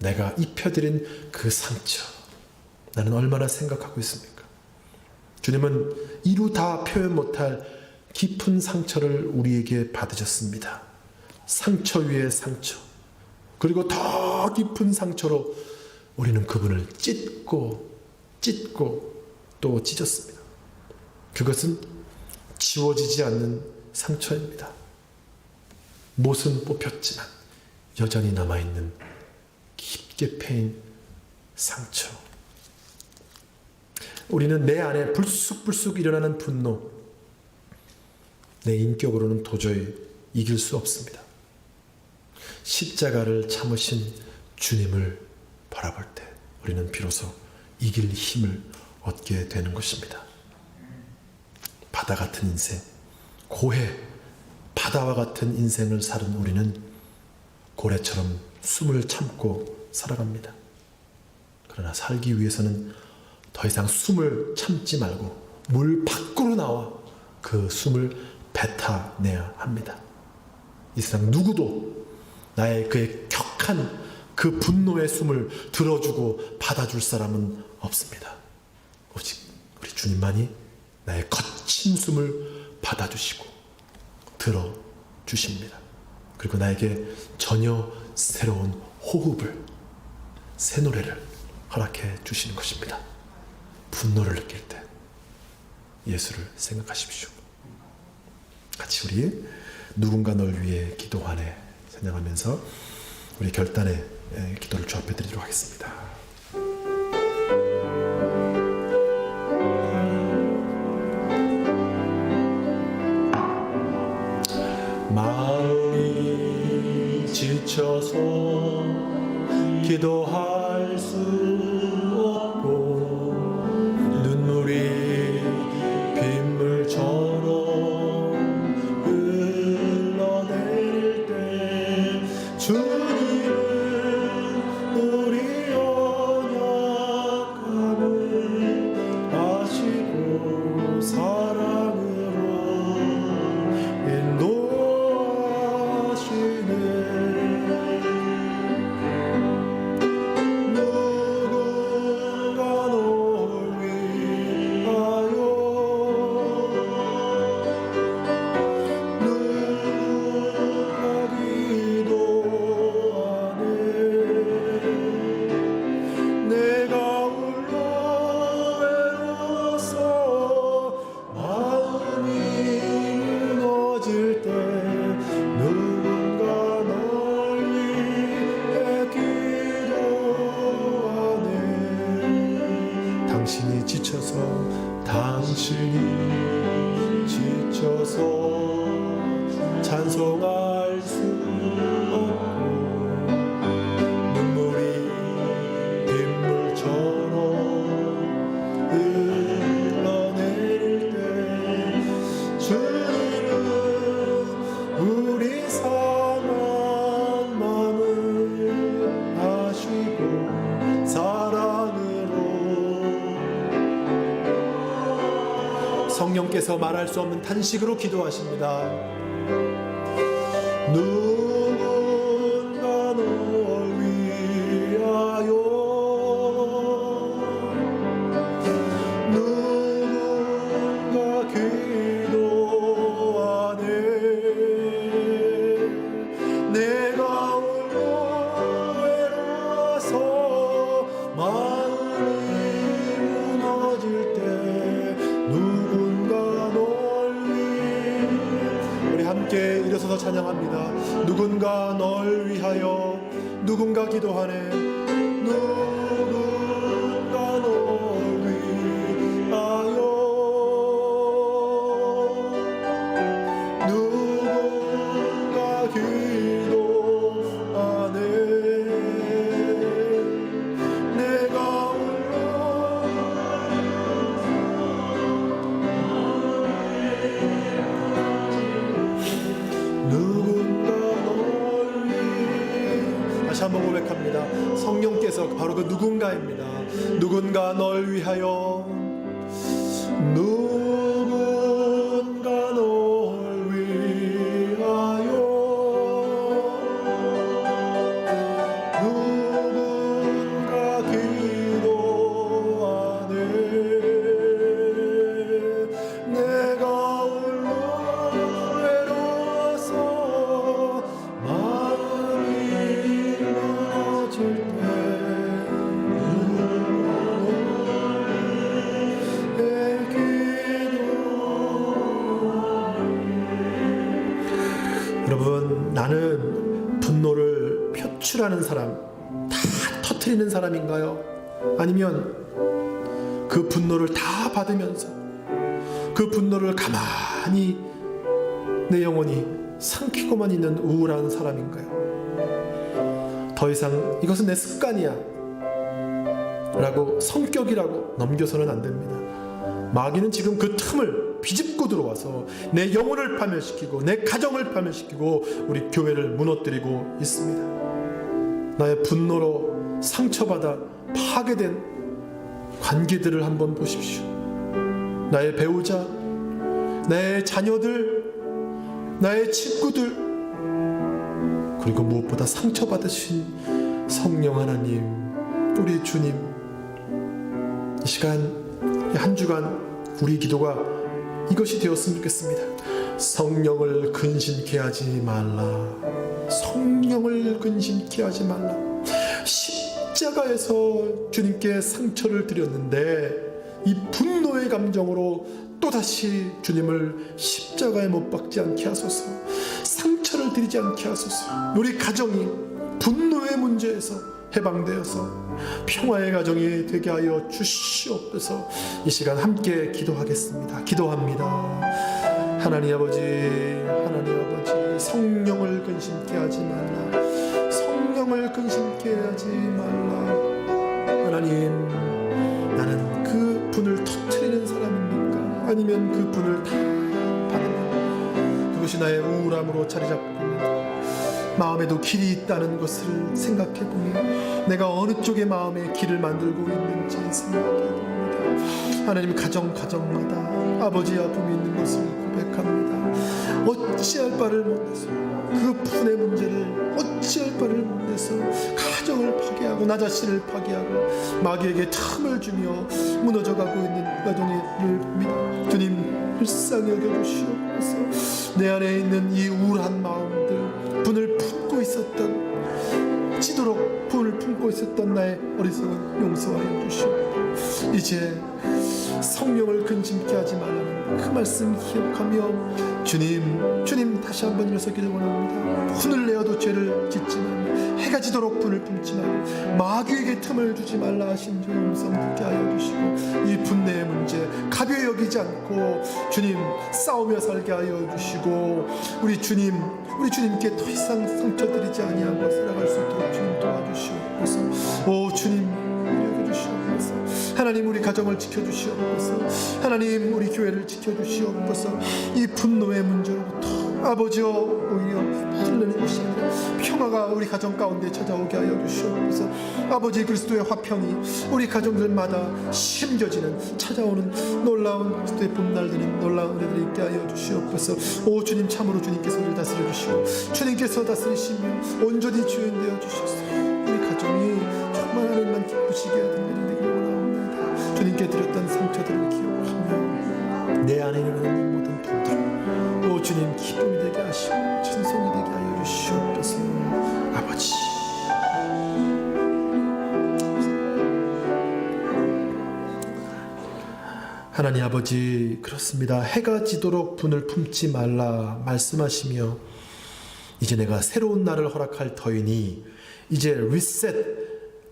내가 입혀드린 그 상처, 나는 얼마나 생각하고 있습니까? 주님은 이루 다 표현 못할 깊은 상처를 우리에게 받으셨습니다. 상처 위에 상처, 그리고 더 깊은 상처로 우리는 그분을 찢고 또 찢었습니다. 그것은 지워지지 않는 상처입니다. 못은 뽑혔지만 여전히 남아있는 깊게 패인 상처. 우리는 내 안에 불쑥불쑥 일어나는 분노, 내 인격으로는 도저히 이길 수 없습니다. 십자가를 참으신 주님을 바라볼 때 우리는 비로소 이길 힘을 얻게 되는 것입니다. 바다 같은 인생, 고해, 바다와 같은 인생을 사는 우리는 고래처럼 숨을 참고 살아갑니다. 그러나 살기 위해서는 더 이상 숨을 참지 말고 물 밖으로 나와 그 숨을 뱉어내야 합니다. 이 세상 누구도 나의 그의 격한 그 분노의 숨을 들어주고 받아줄 사람은 없습니다. 오직 우리 주님만이 나의 거친 숨을 받아주시고 들어주십니다. 그리고 나에게 전혀 새로운 호흡을, 새 노래를 허락해 주시는 것입니다. 분노를 느낄 때 예수를 생각하십시오. 같이 우리 누군가 널 위해 기도하네 찬양하면서 우리 결단의 기도를 주앞에 드리도록 하겠습니다. 마음이 지쳐서 기도할 수 없고 눈물이 빗물처럼 흘러내릴 때 주님은 우리 당신이 지쳐서 찬송할 수 없고 눈물이 빗물처럼 흘러내릴 때 주님은 우리 상한 마음을 아시고 사랑으로 성령께서 말할 수 없는 탄식으로 기도하십니다. 누군가 널 위하여 누군가 기도하네. 내가 홀로 외로워서 마음이 무너질 때 누군가 널 위해 우리 함께 일어서서 찬양합니다. 누군가 널 위하여 누군가 기도하네. 누군가 널 위하여 누군가 기도하네. 내가 홀로 누군가 널 위해 다시 한번 고백합니다. 성령께서 바로 그 누군가입니다. 누군가 널 위하여 누군가 널 위하여 누군가 기도하네. 내가 홀로 외로워서 마음이 무너질 때 내 기도 여러분 나는 분노를 표출하는 사람 다 터뜨리는 사람인가요? 아니면 그 분노를 다 받으면서 그 분노를 가만히 내 영혼이 삼키고만 있는 우울한 사람인가요? 더 이상 이것은 내 습관이야 라고 성격이라고 넘겨서는 안 됩니다. 마귀는 지금 그 틈을 비집고 들어와서 내 영혼을 파멸시키고 내 가정을 파멸시키고 우리 교회를 무너뜨리고 있습니다. 나의 분노로 상처받아 파괴된 관계들을 한번 보십시오. 나의 배우자, 나의 자녀들, 나의 친구들, 그리고 무엇보다 상처받으신 성령 하나님, 우리 주님, 이 시간 한 주간 우리 기도가 이것이 되었으면 좋겠습니다. 성령을 근심케 하지 말라. 성령을 근심케 하지 말라. 십자가에서 주님께 상처를 드렸는데 이 분노의 감정으로 또다시 주님을 십자가에 못 박지 않게 하소서. 상처를 드리지 않게 하소서. 우리 가정이 분노의 문제에서 해방되어서 평화의 가정이 되게 하여 주시옵소서. 이 시간 함께 기도하겠습니다. 기도합니다. 하나님 아버지, 성령을 근심케 하지 말라. 성령을 근심케 하지 말라. 하나님, 나는 그 분을 터뜨리는 사람입니까? 아니면 그 분을 다 받으면 그것이 나의 우울함으로 자리 잡고 있는가? 마음에도 길이 있다는 것을 생각해보며 내가 어느 쪽에 마음의 길을 만들고 있는지 생각해봅니다. 하나님, 가정마다 아버지 아픔이 있는 것을 고백합니다. 어찌할 바를 못해서 그 분의 문제를 어찌할 바를 못해서 가정을 파괴하고 나 자신을 파괴하고 마귀에게 틈을 주며 무너져가고 있는 가정을 봅니다. 주님, 불쌍히 여겨주시옵소서. 내 안에 있는 이 우울한 마음들, 분을 품고 있었던, 치도록 분을 품고 있었던 나의 어리석은 용서하여 주시옵소서. 이제 성령을 근심케 하지 말라는 그 말씀 기억하며 주님 다시 한번 일어서기를 원합니다. 분을 내어도 죄를 짓지만 해가 지도록 분을 품지만 마귀에게 틈을 주지 말라 하신 주 음성 듣게 하여 주시고 이 분내의 문제 가벼이 여기지 않고 주님 싸우며 살게 하여 주시고 우리 주님께 더 이상 상처드리지 아니하고 살아갈 수 있도록 주님 도와주시옵소서. 오 주님 여겨주시옵소서. 하나님 우리 가정을 지켜주시옵소서. 하나님 우리 교회를 지켜주시옵소서. 이 분노의 문제로부터 아버지여 오히려 흘러는 것이 아니라 평화가 우리 가정 가운데 찾아오게 하여 주시옵소서. 아버지 그리스도의 화평이 우리 가정들마다 심겨지는 찾아오는 놀라운 그리스도의 봄날되는 놀라운 은혜들이 있게 하여 주시옵소서. 오 주님 참으로 주님께서 우리를 다스려 주시고 주님께서 다스리시며 온전히 주인 되어 주셔서 우리 가정이 정말 하나님만 기쁘시게 하는 일이 되기를 원합니다. 주님께 드렸던 상처들을 기억하며 내 안에 있는 하나님 모든 분들 오 주님 기쁨이 되게 하시고 찬송이 되게 하여 주시옵소서. 아버지 하나님 아버지 그렇습니다. 해가 지도록 분을 품지 말라 말씀하시며 이제 내가 새로운 날을 허락할 터이니 이제 리셋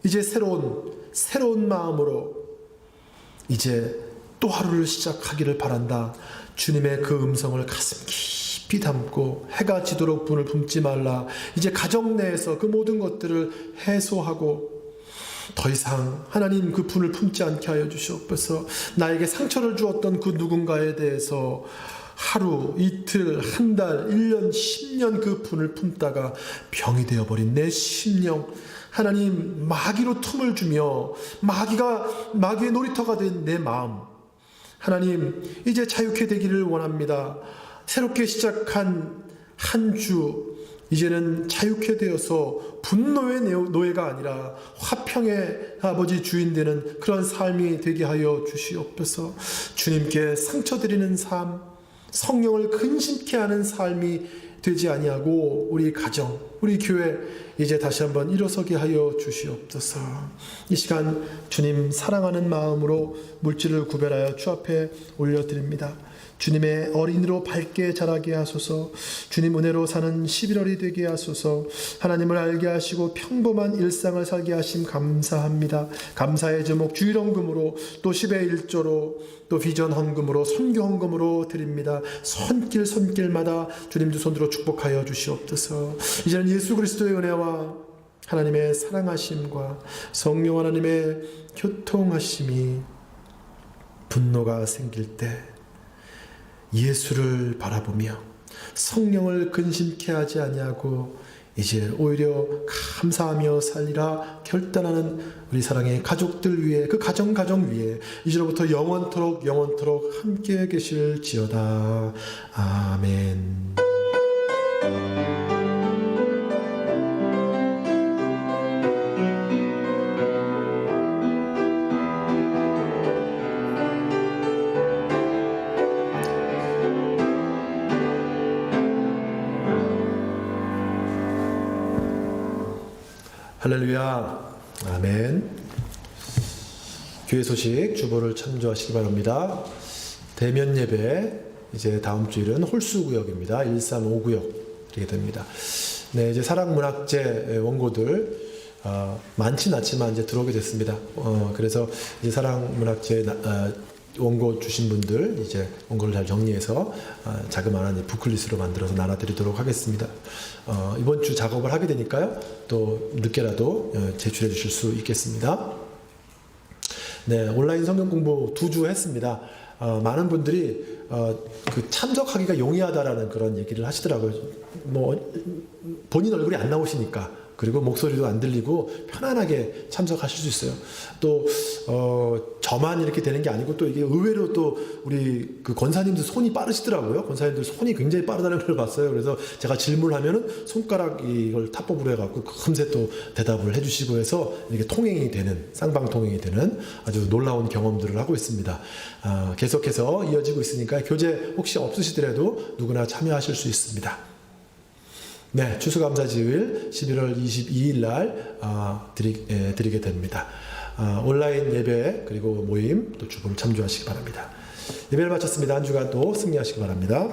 이제 새로운 마음으로 이제 또 하루를 시작하기를 바란다. 주님의 그 음성을 가슴 깊이 담고 해가 지도록 분을 품지 말라. 이제 가정 내에서 그 모든 것들을 해소하고 더 이상 하나님 그 분을 품지 않게 하여 주시옵소서. 나에게 상처를 주었던 그 누군가에 대해서 하루, 이틀, 한 달, 1년, 10년 그 분을 품다가 병이 되어버린 내 심령 하나님 마귀로 틈을 주며 마귀의 놀이터가 된 내 마음 하나님 이제 자유케 되기를 원합니다. 새롭게 시작한 한 주 이제는 자유케 되어서 분노의 노예가 아니라 화평의 아버지 주인 되는 그런 삶이 되게 하여 주시옵소서. 주님께 상처드리는 삶 성령을 근심케 하는 삶이 되지 아니하고 우리 가정 우리 교회 이제 다시 한번 일어서게 하여 주시옵소서. 이 시간 주님 사랑하는 마음으로 물질을 구별하여 주 앞에 올려드립니다. 주님의 어린이로 밝게 자라게 하소서. 주님 은혜로 사는 11월이 되게 하소서. 하나님을 알게 하시고 평범한 일상을 살게 하심 감사합니다. 감사의 제목 주일헌금으로 또 10의 1조로 또 비전 헌금으로 선교 헌금으로 드립니다. 손길마다 주님 두 손으로 축복하여 주시옵소서. 이제는 예수 그리스도의 은혜와 하나님의 사랑하심과 성령 하나님의 교통하심이 분노가 생길 때 예수를 바라보며 성령을 근심케 하지 아니하고 이제 오히려 감사하며 살리라 결단하는 우리 사랑의 가족들 위해 그 가정 위에 이제로부터 영원토록 함께 계실지어다. 아멘. 할렐루야. 아멘. 교회 소식 주보를 참조하시기 바랍니다. 대면 예배 이제 다음 주일은 홀수구역입니다. 1359역 이렇게 됩니다. 네, 이제 사랑문학제 원고들 많진 않지만 이제 들어오게 됐습니다. 그래서 이제 사랑문학제 원고 주신 분들 이제 원고를 잘 정리해서 자그마한 부클릿으로 만들어서 나눠드리도록 하겠습니다. 이번 주 작업을 하게 되니까요. 또 늦게라도 제출해 주실 수 있겠습니다. 네, 온라인 성경 공부 2주 했습니다. 많은 분들이 그 참석하기가 용이하다라는 그런 얘기를 하시더라고요. 뭐 본인 얼굴이 안 나오시니까. 그리고 목소리도 안 들리고 편안하게 참석하실 수 있어요. 또 저만 이렇게 되는 게 아니고 또 이게 의외로 또 우리 그 권사님들 손이 빠르시더라고요. 권사님들 손이 굉장히 빠르다는 걸 봤어요. 그래서 제가 질문하면은 손가락 이걸 탑법으로 해갖고 금세 또 대답을 해주시고 해서 이렇게 통행이 되는 쌍방 통행이 되는 아주 놀라운 경험들을 하고 있습니다. 계속해서 이어지고 있으니까 교재 혹시 없으시더라도 누구나 참여하실 수 있습니다. 네, 추수감사지일 11월 22일 날 드리게 됩니다. 온라인 예배 그리고 모임 또 주보를 참조하시기 바랍니다. 예배를 마쳤습니다. 한 주간 또 승리하시기 바랍니다.